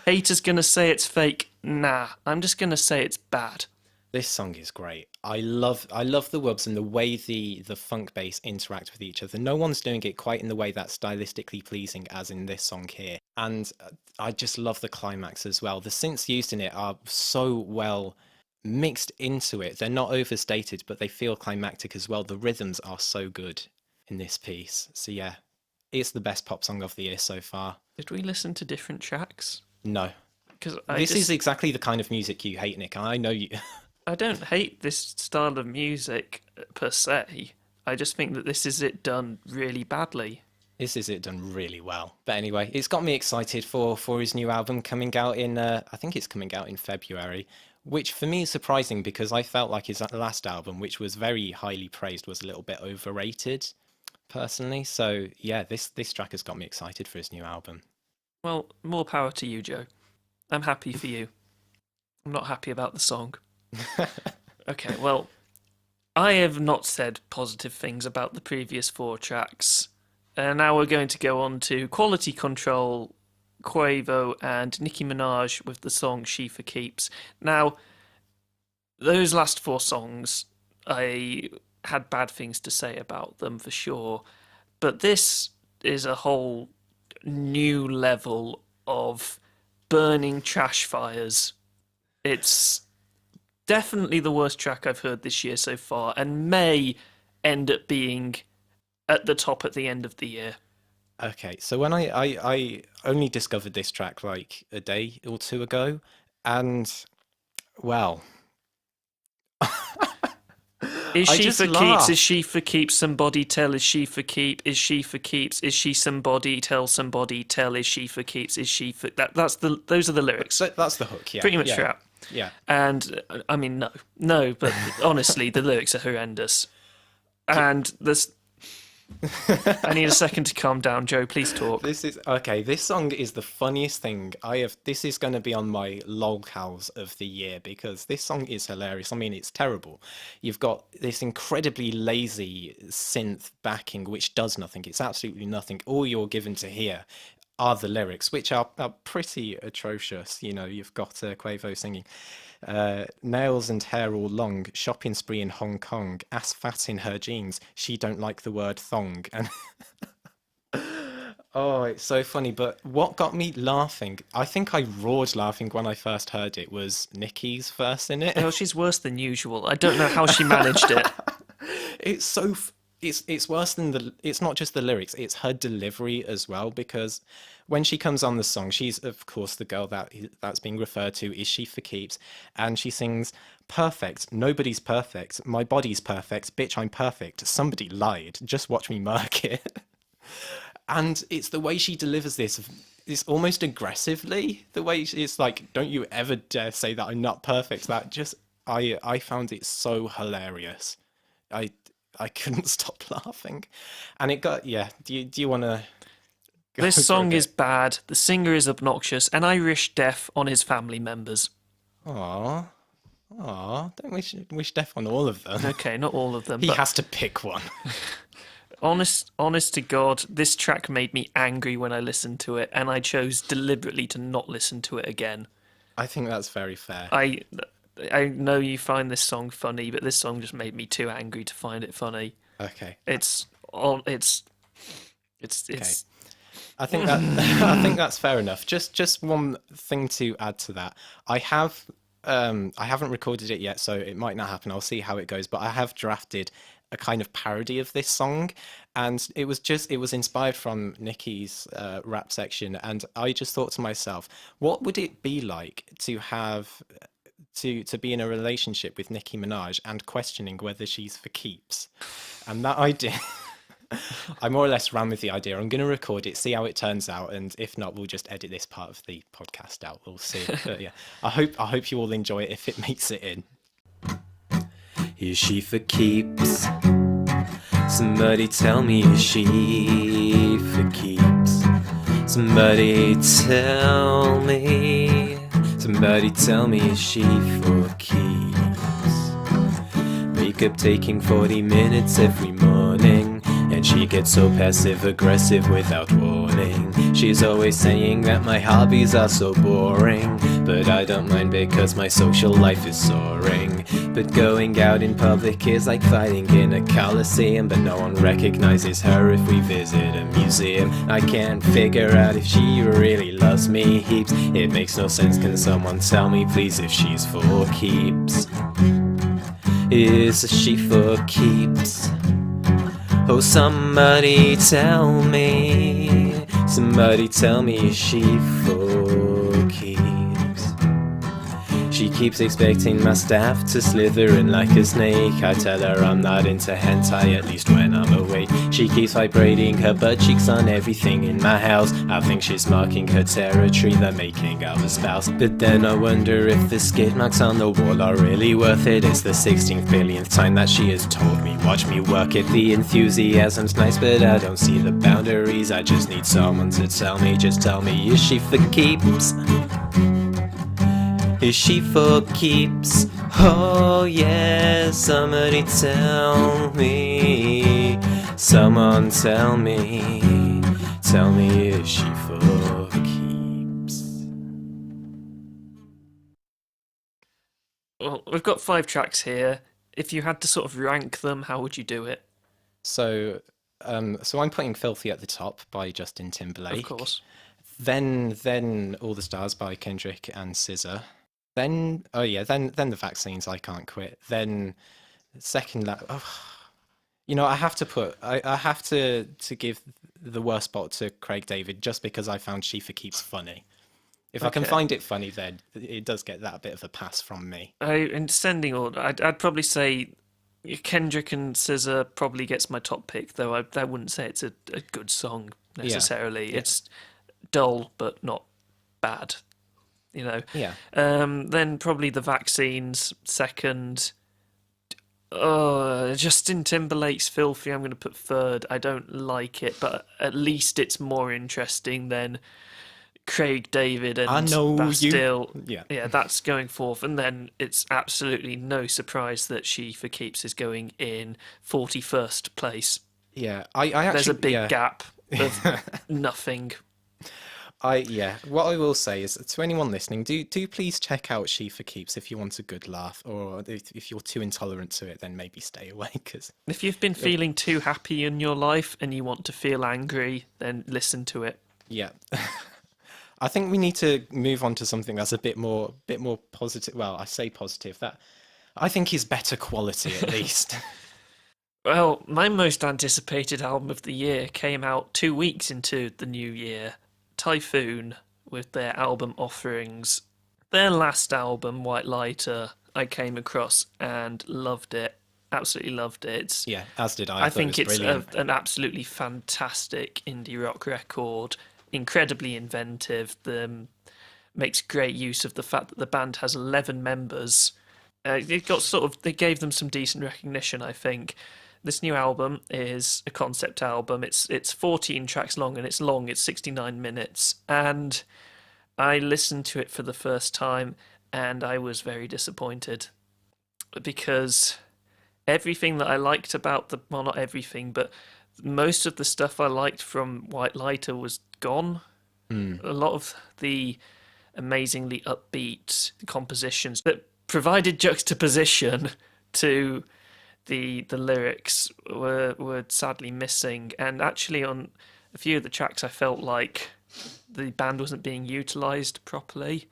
haters gonna say it's fake. Nah, I'm just gonna say it's bad. This song is great. I love the wubs and the way the funk bass interact with each other. No one's doing it quite in the way that's stylistically pleasing as in this song here. And I just love the climax as well. The synths used in it are so well mixed into it. They're not overstated, but they feel climactic as well. The rhythms are so good in this piece. So yeah, it's the best pop song of the year so far. Did we listen to different tracks? No. This is exactly the kind of music you hate, Nick. I know you... I don't hate this style of music per se. I just think that this is it done really badly. This is it done really well. But anyway, it's got me excited for his new album coming out in, I think it's coming out in February, which for me is surprising because I felt like his last album, which was very highly praised, was a little bit overrated, personally. So yeah, this track has got me excited for his new album. Well, more power to you, Joe. I'm happy for you. I'm not happy about the song. Okay, well, I have not said positive things about the previous 4 tracks. Now we're going to go on to Quality Control, Quavo, and Nicki Minaj with the song She for Keeps. Now, those last 4 songs, I had bad things to say about them for sure, but this is a whole new level of burning trash fires. It's definitely the worst track I've heard this year so far, and may end up being at the top at the end of the year. Okay, so when I only discovered this track like a day or 2 ago, and well, Is I she just for laugh. keeps? Is she for keeps? Somebody tell, is she for keep? Is she for keeps? Is she somebody tell somebody tell? Is she for keeps? Is she for those are the lyrics. That's the hook, yeah. Pretty much yeah, throughout. Yeah. And I mean, no, but honestly, the lyrics are horrendous. And there's. I need a second to calm down, Joe. Please talk. This is okay. This song is the funniest thing I have. This is going to be on my lolcows of the year because this song is hilarious. I mean, it's terrible. You've got this incredibly lazy synth backing, which does nothing. It's absolutely nothing. All you're given to hear are the lyrics, which are pretty atrocious. You know, you've got Quavo singing. Nails and hair all long, shopping spree in Hong Kong, ass fat in her jeans, she don't like the word thong. And oh, it's so funny. But what got me laughing, I think I roared laughing when I first heard it, was Nicki's verse in it. Oh, she's worse than usual. I don't know how she managed it. It's so it's worse than it's not just the lyrics, it's her delivery as well, because when she comes on the song, she's of course the girl that's being referred to is She for Keeps, and she sings perfect, nobody's perfect, my body's perfect, bitch I'm perfect, somebody lied, just watch me murk it. And it's the way she delivers this, it's almost aggressively, the way it's like, don't you ever dare say that I'm not perfect. That just I found it so hilarious. I couldn't stop laughing, and it got Do you want to? This song is bad. The singer is obnoxious, and I wish death on his family members. Don't wish death on all of them. Okay, not all of them. He but has to pick one. honest to God, this track made me angry when I listened to it, and I chose deliberately to not listen to it again. I think that's very fair. I know you find this song funny, but this song just made me too angry to find it funny. Okay. It's. I think I think that's fair enough. Just one thing to add to that. I haven't recorded it yet, so it might not happen. I'll see how it goes. But I have drafted a kind of parody of this song, and it was inspired from Nicki's rap section, and I just thought to myself, what would it be like to have to be in a relationship with Nicki Minaj and questioning whether she's for keeps? And that idea, I more or less ran with the idea. I'm going to record it, see how it turns out, and if not, we'll just edit this part of the podcast out. We'll see. But yeah, I hope you all enjoy it if it makes it in. Is she for keeps? Somebody tell me, is she for keeps? Somebody tell me. Somebody tell me, is she for keeps? Makeup taking 40 minutes every morning, and she gets so passive-aggressive without warning. She's always saying that my hobbies are so boring, but I don't mind because my social life is soaring. But going out in public is like fighting in a coliseum, but no one recognizes her if we visit a museum. I can't figure out if she really loves me heaps. It makes no sense, can someone tell me please if she's for keeps? Is she for keeps? Oh, somebody tell me. Somebody tell me, is she for keeps? She keeps expecting my staff to slither in like a snake. I tell her I'm not into hentai, at least when I'm away. She keeps vibrating her butt cheeks on everything in my house. I think she's marking her territory, the making of a spouse. But then I wonder if the skid marks on the wall are really worth it. It's the 16th billionth time that she has told me, watch me work it. The enthusiasm's nice, but I don't see the boundaries. I just need someone to tell me, just tell me, is she for keeps? Is she for keeps? Oh yeah, somebody tell me. Someone tell me. Tell me, is she for keeps? Well, we've got 5 tracks here. If you had to sort of rank them, how would you do it? So I'm putting Filthy at the top by Justin Timberlake. Of course. Then All the Stars by Kendrick and SZA. Then the Vaccines, I Can't Quit. Then second I have to give the worst spot to Craig David, just because I found She for Keeps funny. If I can find it funny, then it does get that bit of a pass from me. In descending order, I'd probably say Kendrick and SZA probably gets my top pick, though I wouldn't say it's a good song necessarily. Yeah. It's dull, but not bad. Yeah. Then probably the Vaccines second. Justin Timberlake's Filthy I'm going to put third. I don't like it, but at least it's more interesting than Craig David and Bastille. Yeah, that's going fourth. And then it's absolutely no surprise that She for Keeps is going in 41st place. Yeah, I actually... There's a big gap of nothing. What I will say is, to anyone listening, do please check out She for Keeps if you want a good laugh, or if you're too intolerant to it, then maybe stay away. Cause if you've been feeling too happy in your life and you want to feel angry, then listen to it. Yeah. I think we need to move on to something that's a bit more positive. Well, I say positive, that I think is better quality at least. Well, my most anticipated album of the year came out 2 weeks into the new year. Typhoon, with their album Offerings. Their last album, White Lighter, I came across and loved it. Absolutely loved it. Yeah, as did I. I think it's an absolutely fantastic indie rock record. Incredibly inventive. Makes great use of the fact that the band has 11 members. They gave them some decent recognition, I think. This new album is a concept album. It's 14 tracks long, and it's 69 minutes. And I listened to it for the first time, and I was very disappointed, because everything that I liked about well, not everything, but most of the stuff I liked from White Lighter was gone. A lot of the amazingly upbeat compositions that provided juxtaposition to the lyrics were sadly missing, and actually on a few of the tracks I felt like the band wasn't being utilised properly.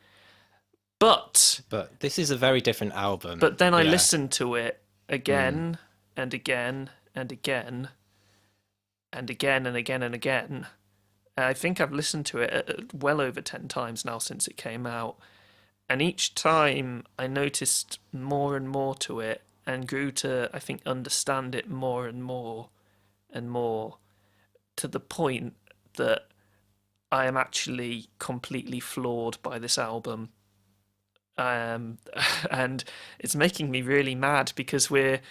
But this is a very different album. But then I listened to it again and again and again and again and again and again. I think I've listened to it well over 10 times now since it came out, and each time I noticed more and more to it, and grew to, I think, understand it more and more and more, to the point that I am actually completely floored by this album. And it's making me really mad, because we're,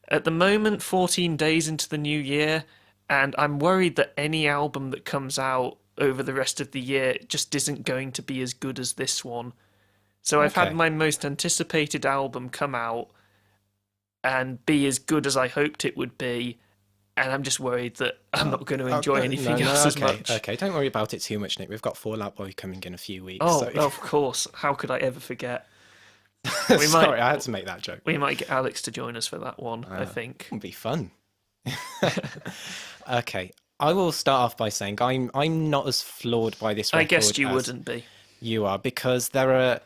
at the moment, 14 days into the new year, and I'm worried that any album that comes out over the rest of the year just isn't going to be as good as this one. So I've had my most anticipated album come out and be as good as I hoped it would be, and I'm just worried that I'm not going to enjoy anything else as much. Okay, don't worry about it too much, Nick. We've got Fall Out Boy coming in a few weeks. Oh, of course. How could I ever forget? Sorry, I had to make that joke. We might get Alex to join us for that one, I think. It would be fun. Okay, I will start off by saying I'm not as floored by this record. I guessed you wouldn't be. You are, because I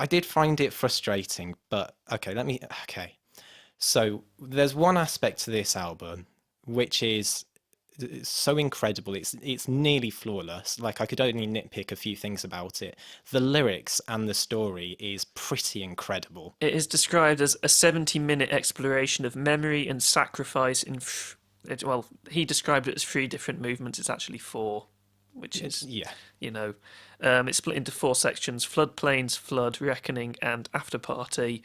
did find it frustrating, but okay. So there's one aspect to this album, which is it's so incredible. It's nearly flawless. Like I could only nitpick a few things about it. The lyrics and the story is pretty incredible. It is described as a 70-minute exploration of memory and sacrifice well, he described it as 3 different movements. It's actually 4, which is, Yeah. you know, it's split into 4 sections: floodplains, flood, reckoning, and after party.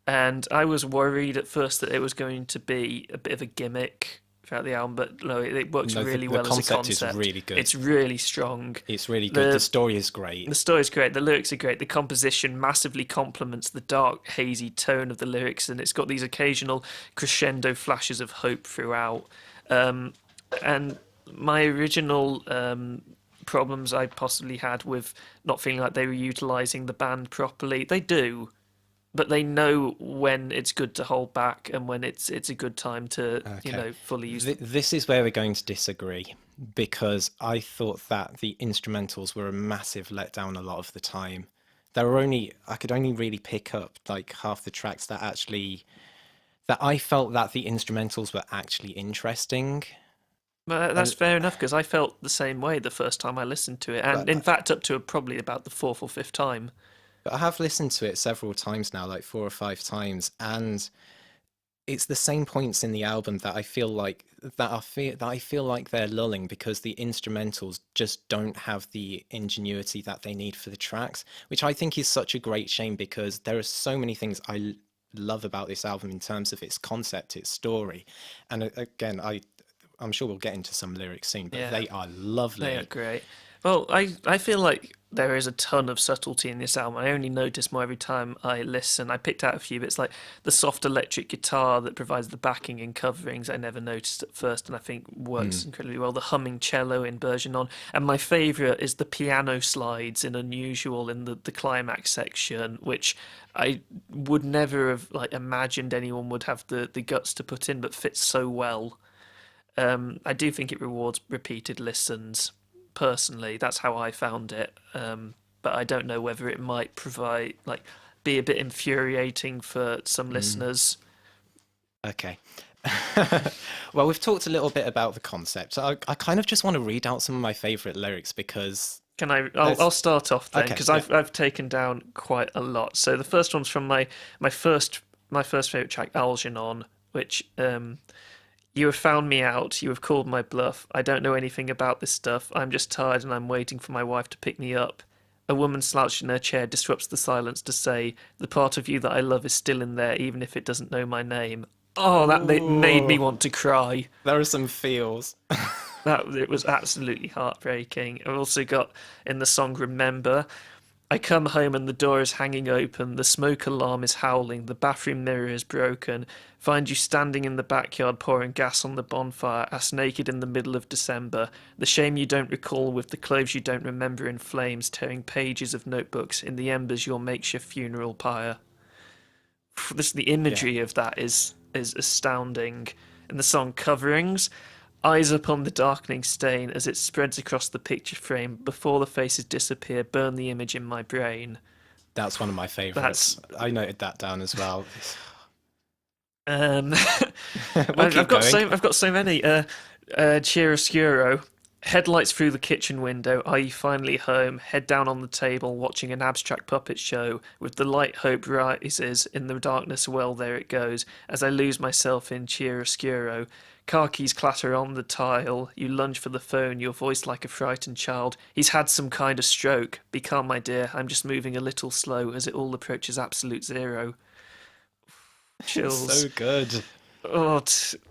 And I was worried at first that it was going to be a bit of a gimmick throughout the album, but no, it works No, really the well as a concept concept. is really good. It's really strong. It's really good. The story is great. The story's great. The lyrics are great. The composition massively complements the dark, hazy tone of the lyrics, and it's got these occasional crescendo flashes of hope throughout. And my original problems I possibly had with not feeling like they were utilising the band properly, they do, but they know when it's good to hold back and when it's a good time to fully use them. This is where we're going to disagree, because I thought that the instrumentals were a massive letdown a lot of the time. I could only really pick up like half the tracks that I felt that the instrumentals were actually interesting. But that's fair enough, because I felt the same way the first time I listened to it, and in fact up to probably about the 4th or 5th time. But I have listened to it several times now, like 4 or 5 times, and it's the same points in the album that I feel like they're lulling, because the instrumentals just don't have the ingenuity that they need for the tracks, which I think is such a great shame, because there are so many things I love about this album in terms of its concept, its story, and again, I'm sure we'll get into some lyrics soon, but they are lovely. They are great. Well, I feel like there is a ton of subtlety in this album. I only notice more every time I listen. I picked out a few bits, like the soft electric guitar that provides the backing and coverings I never noticed at first, and I think works incredibly well. The humming cello in Bergeron. And my favourite is the piano slides in Unusual in the climax section, which I would never have imagined anyone would have the guts to put in, but fits so well. I do think it rewards repeated listens. Personally, that's how I found it, but I don't know whether it might be a bit infuriating for some listeners. Okay. Well, we've talked a little bit about the concept. I kind of just want to read out some of my favourite lyrics, because Can I? I'll start off then, Okay, because I've taken down quite a lot. So the first one's from my first favourite track, Algernon, which you have found me out, you have called my bluff. I don't know anything about this stuff. I'm just tired and I'm waiting for my wife to pick me up. A woman slouched in her chair disrupts the silence to say, the part of you that I love is still in there, even if it doesn't know my name. Oh, that made me want to cry. there are some feels. It was absolutely heartbreaking. I've also got in the song Remember, I come home and the door is hanging open, the smoke alarm is howling, the bathroom mirror is broken, find you standing in the backyard pouring gas on the bonfire, ass naked in the middle of December, the shame you don't recall with the clothes you don't remember in flames, tearing pages of notebooks, in the embers your makeshift funeral pyre. The imagery of that is astounding. In the song Coverings, eyes upon the darkening stain as it spreads across the picture frame. Before the faces disappear, burn the image in my brain. That's one of my favourites. I noted that down as well. I've got so many. Chiaroscuro. Headlights through the kitchen window. Are you finally home? Head down on the table, watching an abstract puppet show. With the light, hope rises. In the darkness, well, there it goes. As I lose myself in chiaroscuro. Car keys clatter on the tile. You lunge for the phone, your voice like a frightened child. He's had some kind of stroke. Be calm, my dear. I'm just moving a little slow as it all approaches absolute zero. Chills. So good. Oh,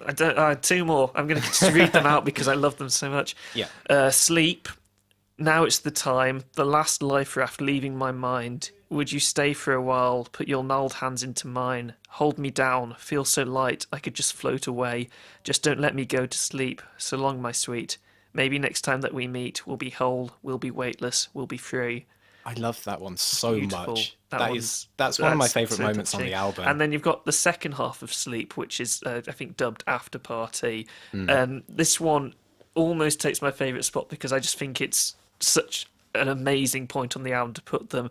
I don't. 2 more. I'm going to just read them out because I love them so much. Yeah. Sleep. Now it's the time. The last life raft leaving my mind. Would you stay for a while? Put your gnarled hands into mine. Hold me down. Feel so light I could just float away. Just don't let me go to sleep. So long, my sweet. Maybe next time that we meet, we'll be whole, we'll be weightless, we'll be free. I love that one so Beautiful. much. That's one of my favourite so moments touching. on the album. And then you've got the second half of Sleep, which is, I think, dubbed After Party. This one almost takes my favourite spot because I just think it's such an amazing point on the album to put them.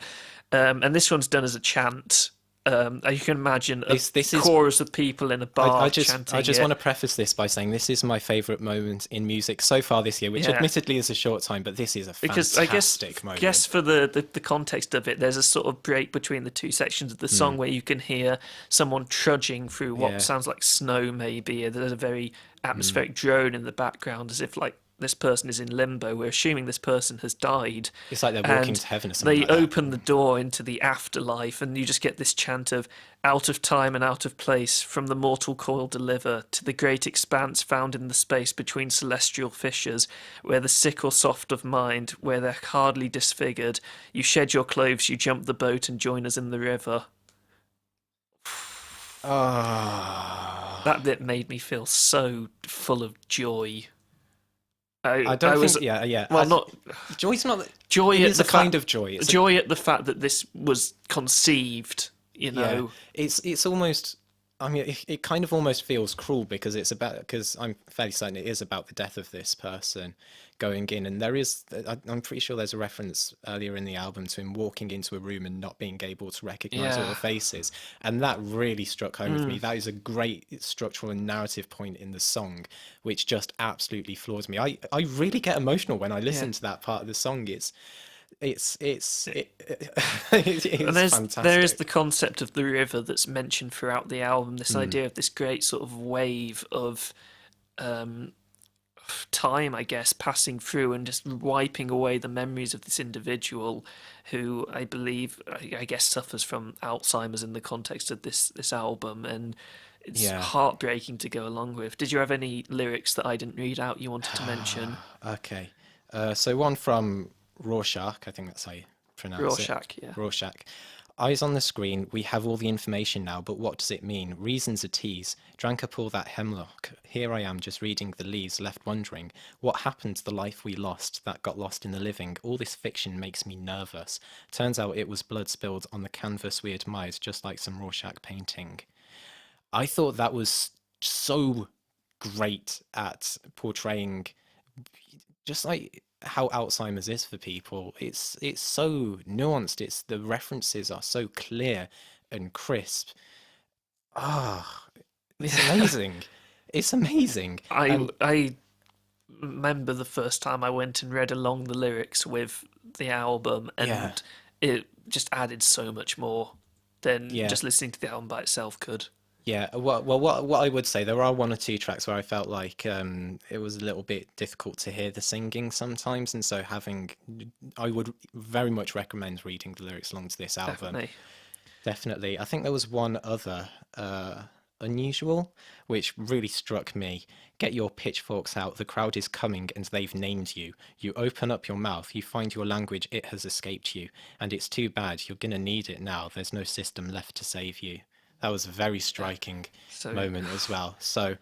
And this one's done as a chant. You can imagine a This is chorus of people in a bar I chanting just want it. to preface this by saying this is my favorite moment in music so far this year, which Yeah. admittedly is a short time, but this is a Because I fantastic guess moment. for the context of it, there's a sort of break between the two sections of the song where you can hear someone trudging through what Yeah. sounds like snow, maybe. There's a very atmospheric drone in the background, as if like this person is in limbo. We're assuming this person has died, It's like they're walking and to heaven or something they like that. open the door into the afterlife, and you just get this chant of "out of time and out of place, from the mortal coil deliver to the great expanse found in the space between celestial fissures, where the sick or soft of mind, where they're hardly disfigured. You shed your clothes, you jump the boat, and join us in the river." Ah, That bit made me feel so full of joy. I I don't was, think. Yeah, yeah. well, not Joy's not. joy It at is the a kind fact of joy. It's a, joy at the fact that this was conceived, you yeah. know. It's almost. I mean, it kind of almost feels cruel because I'm fairly certain it is about the death of this person going in, and I'm pretty sure there's a reference earlier in the album to him walking into a room and not being able to recognize all the Yeah. faces, and that really struck home with me. That is a great structural and narrative point in the song, which just absolutely floors me. I really get emotional when I Yeah. listen to that part of the song. And It's there is the fantastic. concept of the river that's mentioned throughout the album, this Mm, idea of this great sort of wave of um, time, I guess, passing through and just wiping away the memories of this individual who I believe, I guess, suffers from Alzheimer's in the context of this album. And it's yeah. heartbreaking to go along with. Did you have any lyrics that I didn't read out you wanted to mention? Okay. So one from Rorschach, I think that's how you pronounce it. Rorschach, yeah. Rorschach. Eyes on the screen, we have all the information now, but what does it mean? Reasons a tease. Drank up all that hemlock. Here I am just reading the leaves, left wondering, what happened to the life we lost, that got lost in the living? All this fiction makes me nervous. Turns out it was blood spilled on the canvas we admired, just like some Rorschach painting. I thought that was so great at portraying just like how Alzheimer's is for people. It's so nuanced. It's the references are so clear and crisp. Ah, it's Yeah. amazing. It's amazing. And I remember the first time I went and read along the lyrics with the album, yeah, and it just added so much more than yeah, just listening to the album by itself could. yeah. What I would say, there are one or two tracks where I felt like it was a little bit difficult to hear the singing sometimes, and so I would very much recommend reading the lyrics along to this album. Definitely. Definitely. I think there was one other unusual, which really struck me. Get your pitchforks out. The crowd is coming and they've named you. You open up your mouth. You find your language. It has escaped you. And it's too bad. You're going to need it now. There's no system left to save you. That was a very striking So moment as well. So,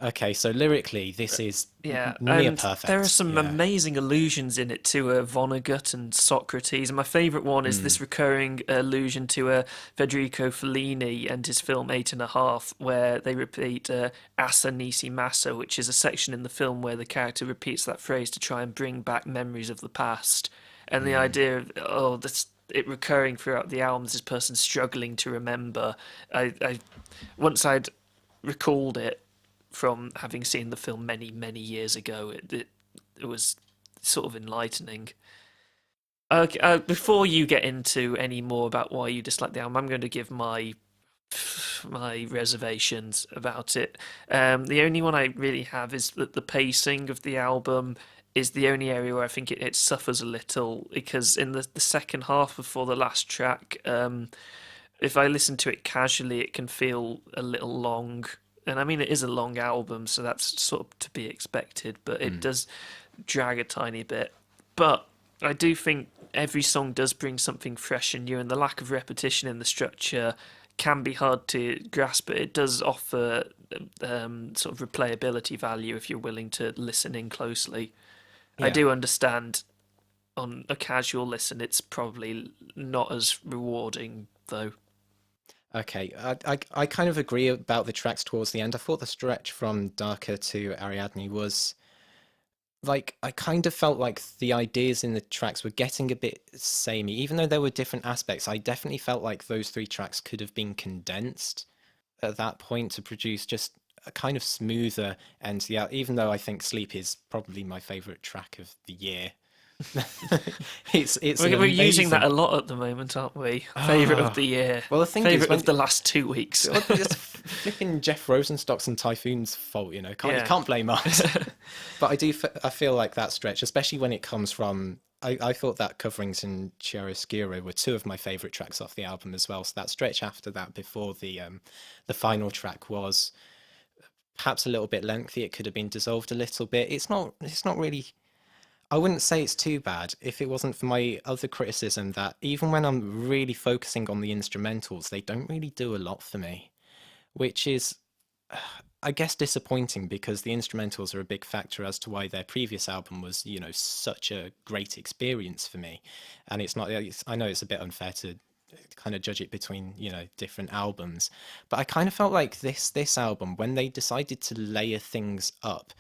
okay, so lyrically, this is yeah, near and there are perfect. some Yeah. amazing allusions in it to Vonnegut and Socrates. And my favourite one is Mm, this recurring allusion to Federico Fellini and his film Eight and a Half, where they repeat "Assa nisi massa," which is a section in the film where the character repeats that phrase to try and bring back memories of the past. And the mm. idea of this it recurring throughout the album, this person struggling to remember. I once I'd recalled it from having seen the film many, many years ago. It was sort of enlightening. Okay, before you get into any more about why you dislike the album, I'm going to give my reservations about it. The only one I really have is that the pacing of the album is the only area where I think it suffers a little because in the second half before the last track, if I listen to it casually, it can feel a little long. And I mean, it is a long album, so that's sort of to be expected, but it Mm. does drag a tiny bit. But I do think every song does bring something fresh and new, and the lack of repetition in the structure can be hard to grasp, but it does offer sort of replayability value if you're willing to listen in closely. I Yeah. do understand on a casual listen, it's probably not as rewarding, though. Okay, I kind of agree about the tracks towards the end. I thought the stretch from Darker to Ariadne was like I kind of felt like the ideas in the tracks were getting a bit samey, even though there were different aspects. I definitely felt like those three tracks could have been condensed at that point to produce just a kind of smoother end to the out. Even though I think Sleep is probably my favorite track of the year. It's an We're using that amazing. a lot at the moment, aren't we? Favorite of Ah, the year. well, the thing is, Favorite when of the last 2 weeks. it's flipping Jeff Rosenstocks and Typhoon's fault, you know. You Yeah. can't blame us. But I feel like that stretch, especially when it comes from. I thought that Coverings and Chiaroscuro were two of my favorite tracks off the album as well. So that stretch after that, before the final track, was perhaps a little bit lengthy. It could have been dissolved a little bit. It's not really. I wouldn't say it's too bad if it wasn't for my other criticism that even when I'm really focusing on the instrumentals, they don't really do a lot for me, which is, I guess, disappointing because the instrumentals are a big factor as to why their previous album was, you know, such a great experience for me. And it's not, I know it's a bit unfair to kind of judge it between, you know, different albums, but I kind of felt like this album, when they decided to layer things up,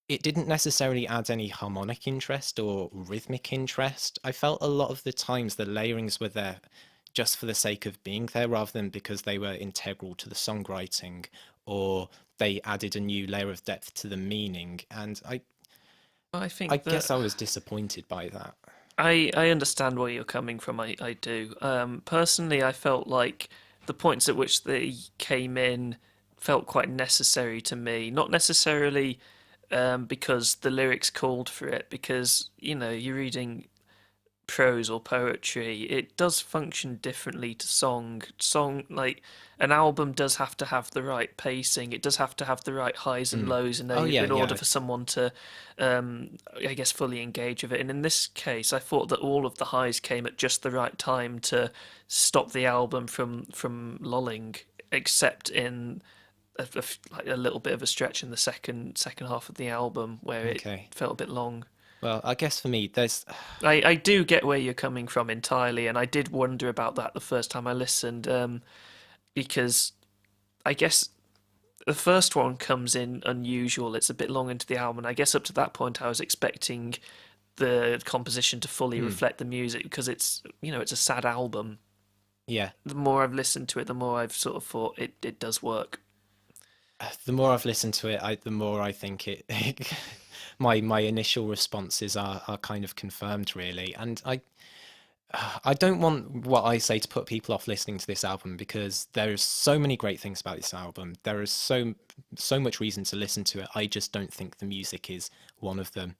it didn't necessarily add any harmonic interest or rhythmic interest. I felt a lot of the times the layerings were there just for the sake of being there rather than because they were integral to the songwriting or they added a new layer of depth to the meaning. And I I think that guess I was disappointed by that. I understand where you're coming from. I do. Personally, I felt like the points at which they came in felt quite necessary to me. Not necessarily because the lyrics called for it, because you're reading prose or poetry, it does function differently to song. Song, like an album does have to have the right pacing. It does have to have the right highs and Mm. lows Oh yeah, in order yeah. for someone to, I guess, fully engage with it. And in this case, I thought that all of the highs came at just the right time to stop the album from lolling, except in like a little bit of a stretch in the second half of the album where it Okay. felt a bit long. Well, I guess for me, there's I do get where you're coming from entirely, and I did wonder about that the first time I listened, because I guess the first one comes in unusual. It's a bit long into the album, and I guess up to that point I was expecting the composition to fully mm, reflect the music because it's a sad album. yeah. The more I've listened to it, the more I've sort of thought it does work. The more I've listened to it, the more I think it. My initial responses are kind of confirmed, really, and I don't want what I say to put people off listening to this album because there's so many great things about this album. There is so much reason to listen to it. I just don't think the music is one of them,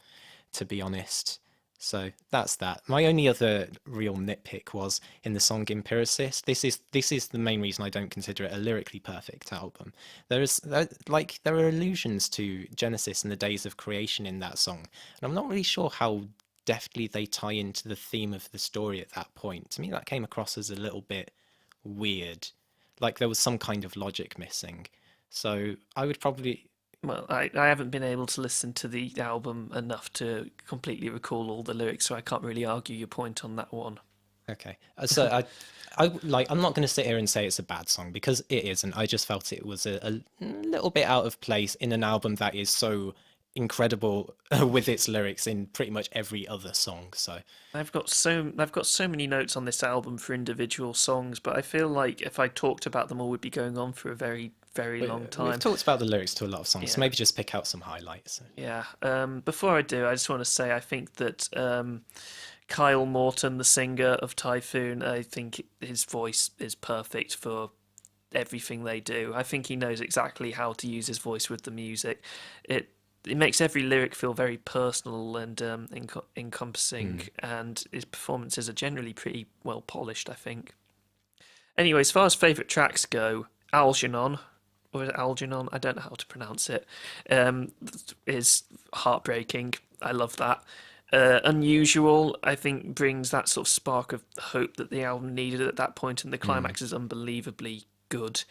to be honest. So that's that. My only other real nitpick was in the song Empiricist. This is the main reason I don't consider it a lyrically perfect album. There are allusions to Genesis and the days of creation in that song, and I'm not really sure how deftly they tie into the theme of the story at that point. To me, that came across as a little bit weird, like there was some kind of logic missing. So I would probably Well, I haven't been able to listen to the album enough to completely recall all the lyrics, so I can't really argue your point on that one. okay. I'm not going to sit here and say it's a bad song because it isn't. I just felt it was a little bit out of place in an album that is so incredible with its lyrics in pretty much every other song. So I've got so many notes on this album for individual songs, but I feel like if I talked about them all, we'd be going on for a very, very long we've time. talked about the lyrics to a lot of songs, so Yeah, maybe just pick out some highlights. yeah. Before I do, I just want to say I think that Kyle Morton, the singer of Typhoon, I think his voice is perfect for everything they do. I think he knows exactly how to use his voice with the music. It makes every lyric feel very personal and encompassing, Mm. and his performances are generally pretty well polished, I think. Anyway, as far as favourite tracks go, Algernon, or is it Algernon? I don't know how to pronounce it. Um, is heartbreaking. I love that. Unusual, I think, brings that sort of spark of hope that the album needed at that point, and the Mm. climax is unbelievably good.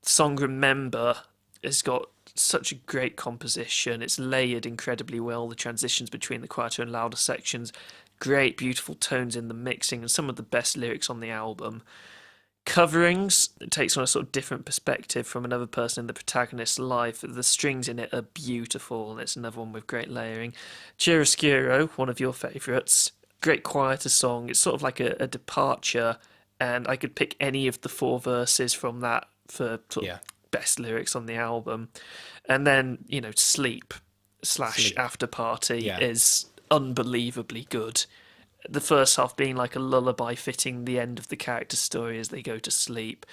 Song Remember has got such a great composition. It's layered incredibly well. The transitions between the quieter and louder sections, great, beautiful tones in the mixing, and some of the best lyrics on the album. Coverings, it takes on a sort of different perspective from another person in the protagonist's life. The strings in it are beautiful, and it's another one with great layering. Chiaroscuro, one of your favourites, great quieter song. It's sort of like a departure, and I could pick any of the four verses from that for sort of Yeah. best lyrics on the album. And then, Sleep slash Sleep. After Party Yeah. is unbelievably good. The first half being like a lullaby fitting the end of the character's story as they go to sleep,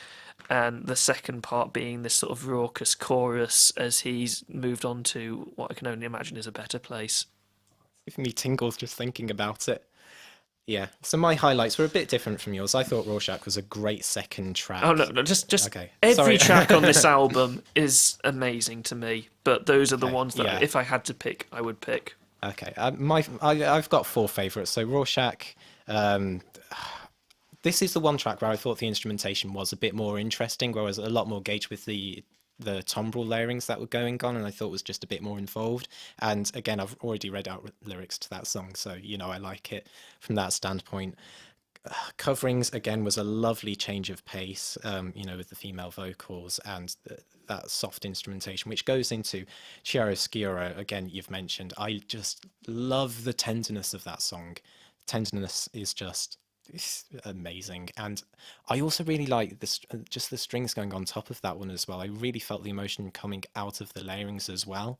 and the second part being this sort of raucous chorus as he's moved on to what I can only imagine is a better place. Giving me tingles just thinking about it. Yeah. So my highlights were a bit different from yours. I thought Rorschach was a great second track. Oh no, just Okay. every Sorry. track on this album is amazing to me, but those are the Okay, ones that yeah. if I had to pick, I would pick. Okay. I've got four favourites. So Rorschach. This is the one track where I thought the instrumentation was a bit more interesting, where I was a lot more engaged with the timbral layerings that were going on, and I thought was just a bit more involved. And again, I've already read out lyrics to that song, so I like it from that standpoint. Coverings again was a lovely change of pace, with the female vocals and that soft instrumentation, which goes into Chiaroscuro. Again, you've mentioned. I just love the tenderness of that song. Tenderness is just it's amazing, and I also really like this, just the strings going on top of that one as well. I really felt the emotion coming out of the layerings as well.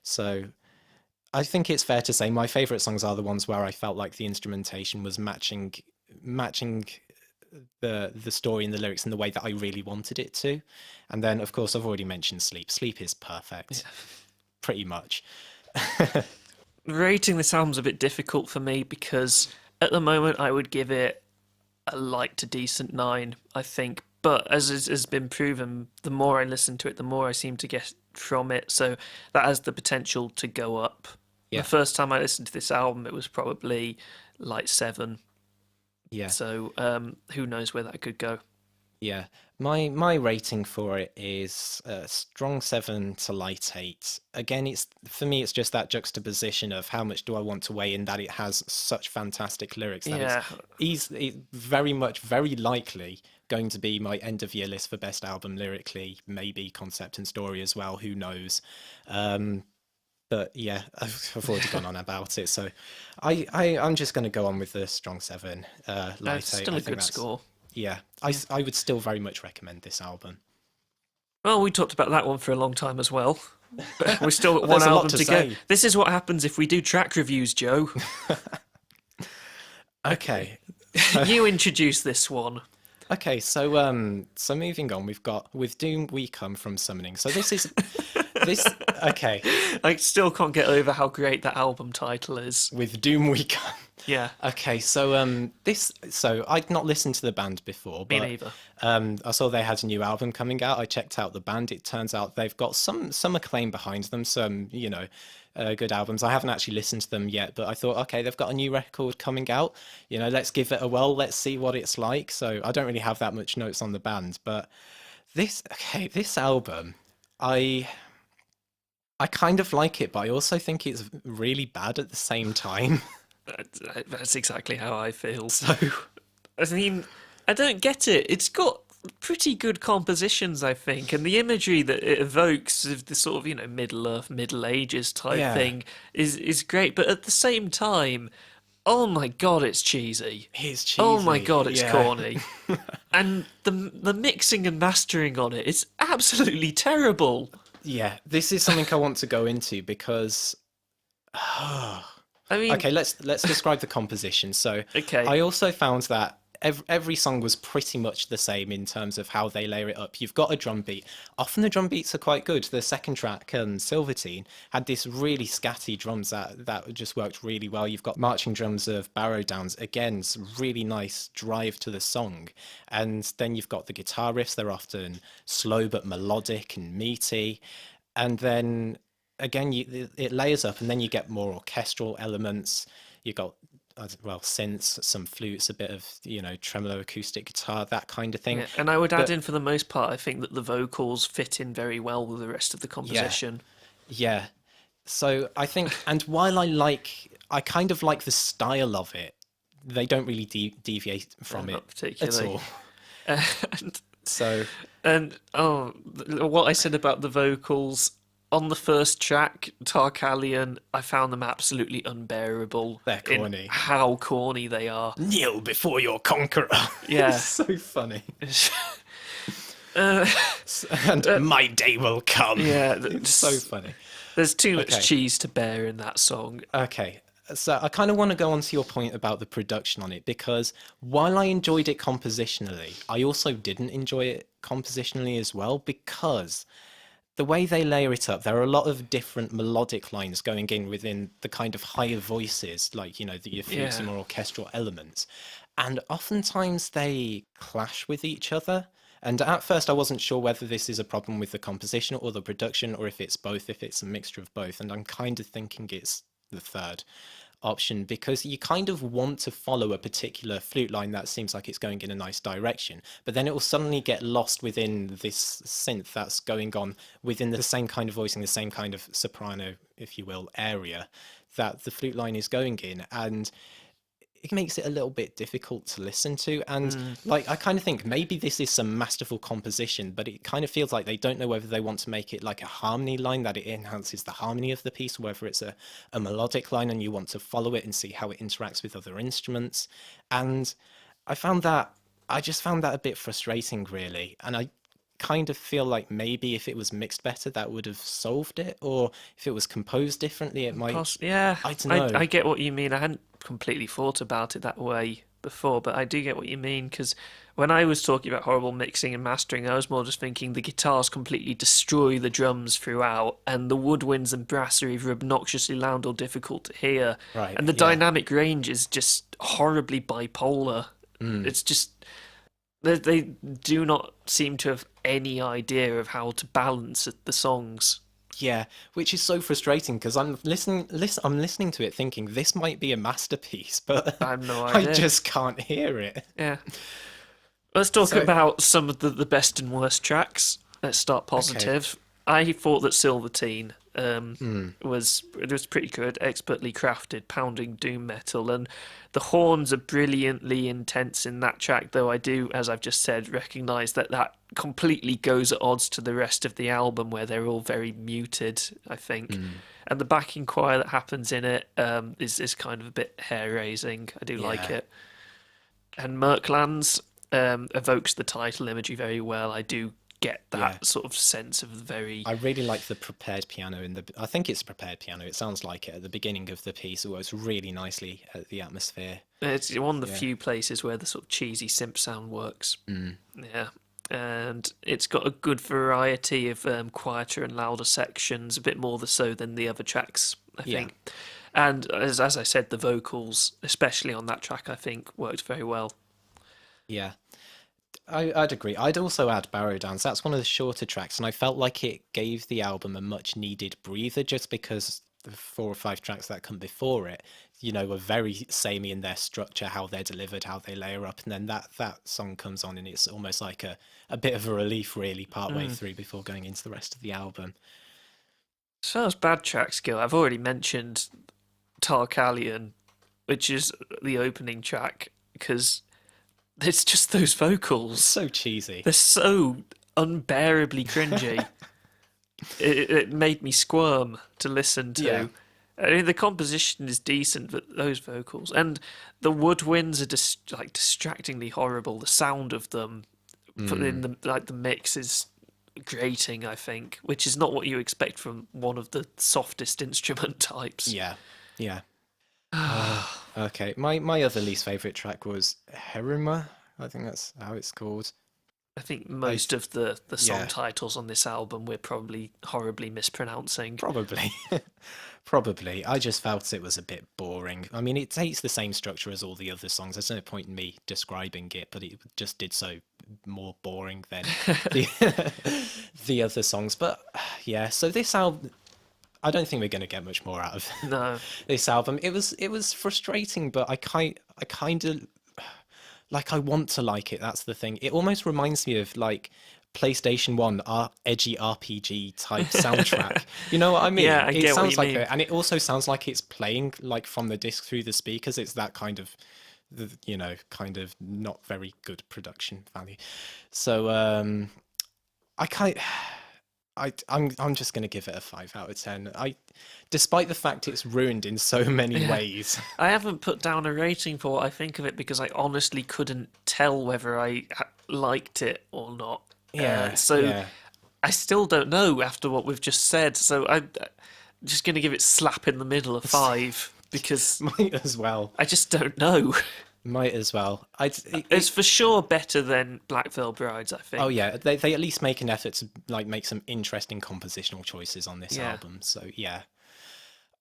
So I think it's fair to say my favorite songs are the ones where I felt like the instrumentation was matching the story and the lyrics in the way that I really wanted it to. And then of course I've already mentioned Sleep. Sleep is perfect. Pretty much. Rating this album's a bit difficult for me because at the moment I would give it a light to decent 9, I think. But as has been proven, the more I listen to it, the more I seem to get from it. So that has the potential to go up. Yeah. The first time I listened to this album, it was probably like 7. Yeah. So who knows where that could go. Yeah. My rating for it is strong 7 to light 8. Again, it's for me it's just that juxtaposition of how much do I want to weigh in that it has such fantastic lyrics that Yeah. it's very much very likely going to be my end of year list for best album lyrically, maybe concept and story as well, who knows. But yeah, I've already gone on about it, so I'm just going to go on with the strong 7, light 8. That's still I a think good that's, score. yeah, I would still very much recommend this album. Well, we talked about that one for a long time as well. But we're still got Well, one there's a lot album to to go. say. This is what happens if we do track reviews, Joe. Okay. You introduce this one. Okay, so moving on, we've got With Doom We Come from Summoning. So this okay. I still can't get over how great that album title is. With Doom We Come. Yeah, Okay, so I'd not listened to the band before, me but neither. I saw they had a new album coming out. I checked out the band. It turns out they've got some acclaim behind them, some good albums. I haven't actually listened to them yet, but I thought, okay, they've got a new record coming out. Let's give it a whirl. Let's see what it's like. So I don't really have that much notes on the band, but this album, I kind of like it, but I also think it's really bad at the same time. That's exactly how I feel. So I mean, I don't get it. It's got pretty good compositions, I think, and the imagery that it evokes of the sort of Middle Earth, Middle Ages type Yeah. thing is great. But at the same time, oh my god, it's cheesy. it's cheesy. Oh my god, it's Yeah. corny. And the mixing and mastering on it is absolutely terrible. Yeah, this is something I want to go into because I mean, okay, let's describe the composition. So Okay. I also found that every song was pretty much the same in terms of how they layer it up. You've got a drum beat. Often the drum beats are quite good. The second track, Silvertine, had this really scatty drums that just worked really well. You've got marching drums of Barrow Downs. Again, some really nice drive to the song. And then you've got the guitar riffs. They're often slow but melodic and meaty. And then again, it layers up, and then you get more orchestral elements. You got synths, some flutes, a bit of tremolo acoustic guitar, that kind of thing. yeah, and I would add But- in for the most part, I think that the vocals fit in very well with the rest of the composition. Yeah. So I think, and while I kind of like the style of it, they don't really deviate from Not it at particularly. all. And, So what I said about the vocals on the first track, Tarkalion, I found them absolutely unbearable. they're corny. In how corny they are. Kneel before your conqueror. Yeah. It's so funny. Uh, And my day will come. yeah, It's so funny. There's too much Okay. cheese to bear in that song. Okay, so I kind of want to go on to your point about the production on it, because while I enjoyed it compositionally, I also didn't enjoy it compositionally as well, because the way they layer it up, there are a lot of different melodic lines going in within the kind of higher voices, like, your flutes and more orchestral elements. And oftentimes they clash with each other. And at first I wasn't sure whether this is a problem with the composition or the production, or if it's both, if it's a mixture of both. And I'm kind of thinking it's the third option, because you kind of want to follow a particular flute line that seems like it's going in a nice direction, but then it will suddenly get lost within this synth that's going on within the same kind of voicing, the same kind of soprano, if you will, area that the flute line is going in, and it makes it a little bit difficult to listen to. And like, I kind of think maybe this is some masterful composition, but it kind of feels like they don't know whether they want to make it like a harmony line that it enhances the harmony of the piece, or whether it's a melodic line and you want to follow it and see how it interacts with other instruments. And I just found that a bit frustrating, really. And I kind of feel like maybe if it was mixed better, that would have solved it, or if it was composed differently, it might. Yeah, I don't know. I get what you mean. I hadn't completely thought about it that way before, but I do get what you mean, because when I was talking about horrible mixing and mastering, I was more just thinking the guitars completely destroy the drums throughout, and the woodwinds and brass are either obnoxiously loud or difficult to hear. Right, And the yeah. dynamic range is just horribly bipolar. It's just they do not seem to have any idea of how to balance the songs. Yeah, which is so frustrating, because I'm listening to it thinking this might be a masterpiece, but I have no I idea. just can't hear it. Yeah. Let's talk So- about some of the best and worst tracks. Let's start positive. I thought that Silvertine was pretty good, expertly crafted, pounding doom metal, and the horns are brilliantly intense in that track. Though I do, as I've just said, recognise that completely goes at odds to the rest of the album, where they're all very muted, I think. And the backing choir that happens in it is kind of a bit hair raising. I do like Yeah. it. And Merklands evokes the title imagery very well. I do get that sort of sense of very. I really like the prepared piano I think it's prepared piano. It sounds like it at the beginning of the piece. It works really nicely at the atmosphere. It's one of the few places where the sort of cheesy synth sound works. Yeah. And it's got a good variety of quieter and louder sections, a bit more so than the other tracks, I think. And as I said, the vocals, especially on that track, I think worked very well. Yeah. I'd agree. I'd also add Barrow Dance. That's one of the shorter tracks, and I felt like it gave the album a much needed breather, just because the 4 or 5 tracks that come before it, were very samey in their structure, how they're delivered, how they layer up, and then that song comes on, and it's almost like a bit of a relief, really, partway through before going into the rest of the album. As far as bad tracks go, I've already mentioned Tarkalion, which is the opening track, because it's just those vocals. So cheesy. They're so unbearably cringy. it made me squirm to listen to. Yeah. I mean, the composition is decent, but those vocals and the woodwinds are distractingly horrible. The sound of them in the mix is grating, I think, which is not what you expect from one of the softest instrument types. Yeah. Okay, my other least favourite track was Heruma. I think that's how it's called. I think most of the song Yeah. titles on this album we're probably horribly mispronouncing. Probably. Probably. I just felt it was a bit boring. I mean, it takes the same structure as all the other songs. There's no point in me describing it, but it just did so more boring than the other songs. But yeah, so this album, I don't think we're going to get much more out of No. this album. It was frustrating, but I kind of like, I want to like it. That's the thing. It almost reminds me of like PlayStation 1 edgy RPG type soundtrack. You know what I mean? Yeah, I it get what sounds you like mean. it, and it also sounds like it's playing like from the disc through the speakers. It's that kind of kind of not very good production value. So I'm just going to give it a 5 out of 10. Despite the fact it's ruined in so many ways. I haven't put down a rating for what I think of it because I honestly couldn't tell whether I liked it or not. Yeah. I still don't know after what we've just said. So I'm just going to give it slap in the middle of 5 because might as well. I just don't know. Might as well. It's for sure better than Black Veil Brides, I think. Oh yeah, they at least make an effort to like make some interesting compositional choices on this album. So yeah,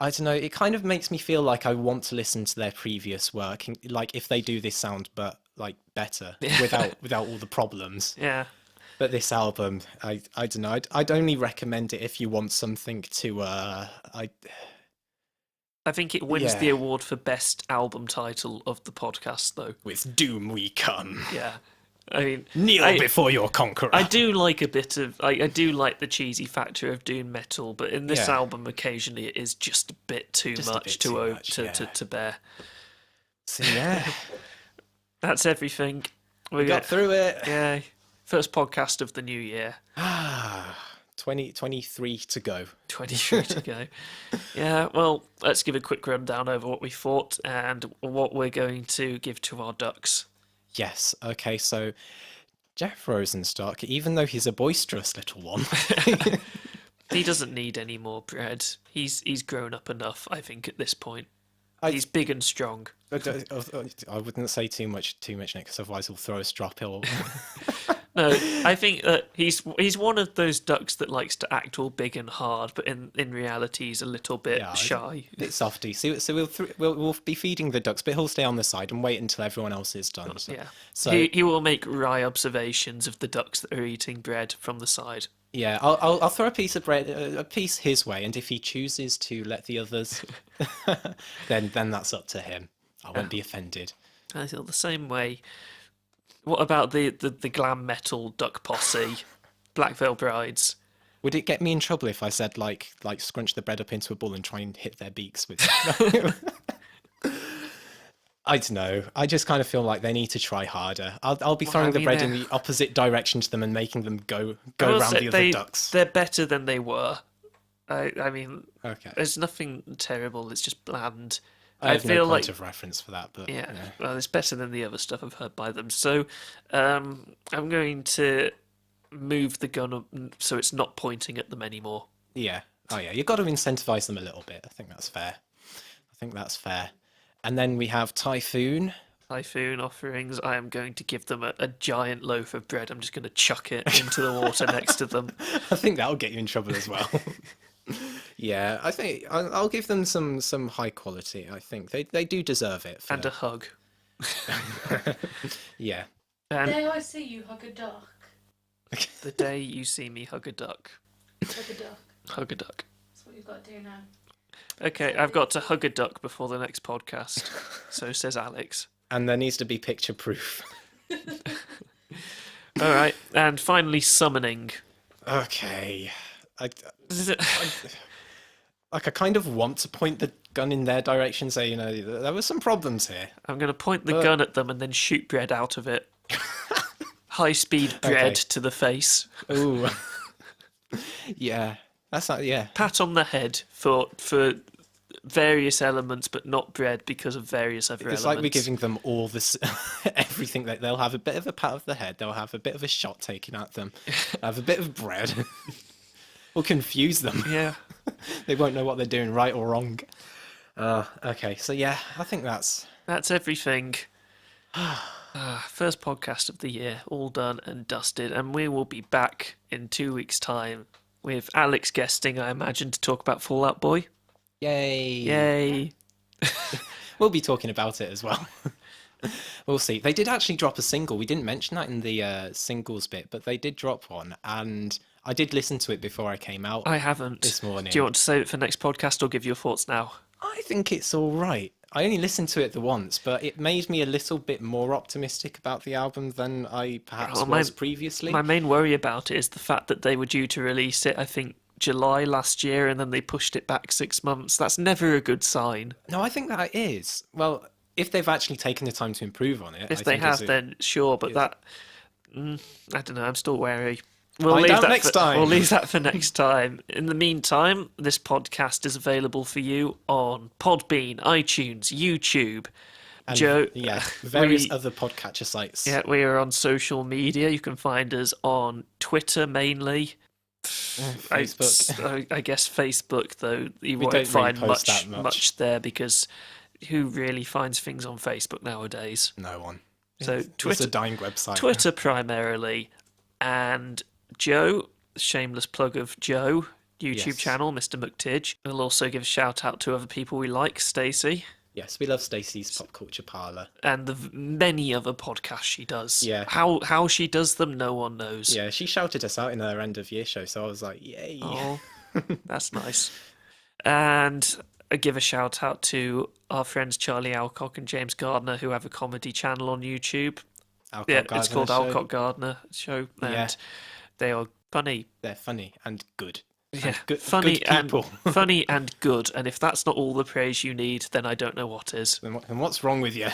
I don't know. It kind of makes me feel like I want to listen to their previous work, like if they do this sound but like better without all the problems. Yeah. But this album, I don't know. I'd only recommend it if you want something to I think it wins the award for best album title of the podcast, though. With Doom We Come. Yeah. I mean, kneel before your conqueror. I do like a bit of... I do like the cheesy factor of doom metal, but in this album, occasionally it is just a bit too much to bear. So, yeah. That's everything. We got through it. Yeah. First podcast of the new year. 23 to go. 23 to go. Yeah, well, let's give a quick rundown over what we thought and what we're going to give to our ducks. Yes, okay, so Jeff Rosenstock, even though he's a boisterous little one... he doesn't need any more bread. He's grown up enough, I think, at this point. He's big and strong. I wouldn't say too much, Nick, because otherwise he'll throw a strop hill. No, I think that he's one of those ducks that likes to act all big and hard, but in reality he's a little bit shy. A bit softy. So we'll be feeding the ducks, but he'll stay on the side and wait until everyone else is done. So, yeah. So he will make wry observations of the ducks that are eating bread from the side. Yeah, I'll throw a piece of bread, a piece his way, and if he chooses to let the others, then that's up to him. I won't be offended. I feel the same way. What about the glam metal duck posse, Black Veil Brides? Would it get me in trouble if I said like scrunch the bread up into a ball and try and hit their beaks with? I don't know. I just kind of feel like they need to try harder. I'll be throwing the bread in the opposite direction to them and making them go around the other ducks. They're better than they were. I mean, okay. There's nothing terrible. It's just bland. I have no point of reference for that, but yeah. Well, it's better than the other stuff I've heard by them. So I'm going to move the gun up so it's not pointing at them anymore. Yeah. Oh yeah. You've got to incentivize them a little bit. I think that's fair. And then we have Typhoon. Typhoon offerings. I am going to give them a giant loaf of bread. I'm just going to chuck it into the water next to them. I think that'll get you in trouble as well. Yeah, I think I'll give them some high quality. I think they do deserve it. And a hug. Yeah. The day I see you hug a duck. The day you see me hug a duck. Hug a duck. Hug a duck. That's what you've got to do now. Okay, I've got to hug a duck before the next podcast. So says Alex. And there needs to be picture proof. All right, and finally summoning. Okay. I kind of want to point the gun in their direction, say, there were some problems here. I'm going to point the gun at them and then shoot bread out of it. High-speed bread to the face. Ooh. Yeah. That's not, yeah. Pat on the head for various elements, but not bread because of various other elements. It's like we're giving them all this, everything. That they'll have a bit of a pat of the head. They'll have a bit of a shot taken at them. Have a bit of bread. We'll confuse them. Yeah. They won't know what they're doing, right or wrong. Okay, so yeah, I think that's everything. First podcast of the year, all done and dusted, and we will be back in 2 weeks' time with Alex guesting, I imagine, to talk about Fall Out Boy. Yay! We'll be talking about it as well. We'll see. They did actually drop a single. We didn't mention that in the singles bit, but they did drop one, and I did listen to it before I came out. I haven't. This morning. Do you want to save it for next podcast or give your thoughts now? I think it's all right. I only listened to it the once, but it made me a little bit more optimistic about the album than I perhaps was previously. My main worry about it is the fact that they were due to release it, I think, July last year, and then they pushed it back 6 months. That's never a good sign. No, I think that is. Well, if they've actually taken the time to improve on it, If they have, then sure. But that, I don't know. I'm still wary. We'll leave that for next time. In the meantime, this podcast is available for you on Podbean, iTunes, YouTube. And, Joe, various other podcatcher sites. Yeah, we are on social media. You can find us on Twitter mainly. Facebook. I guess Facebook, though, you won't find much there, because who really finds things on Facebook nowadays? No one. So Twitter, it's a dying website. Twitter primarily, and Joe, shameless plug of Joe, YouTube channel, Mr. McTidge. We'll also give a shout out to other people we like, Stacey. Yes, we love Stacey's Pop Culture Parlour. And the many other podcasts she does. Yeah. How she does them, no one knows. Yeah, she shouted us out in her end of year show, so I was like, yay. Oh, that's nice. And I give a shout out to our friends Charlie Alcock and James Gardner, who have a comedy channel on YouTube. It's called Alcock Gardner Show. And they are funny. They're funny and good. Yeah, good, funny good people. and funny and good. And if that's not all the praise you need, then I don't know what is. And what's wrong with you?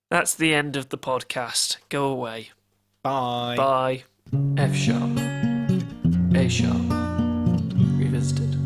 That's the end of the podcast. Go away. Bye. Bye. F sharp. A sharp. Revisited.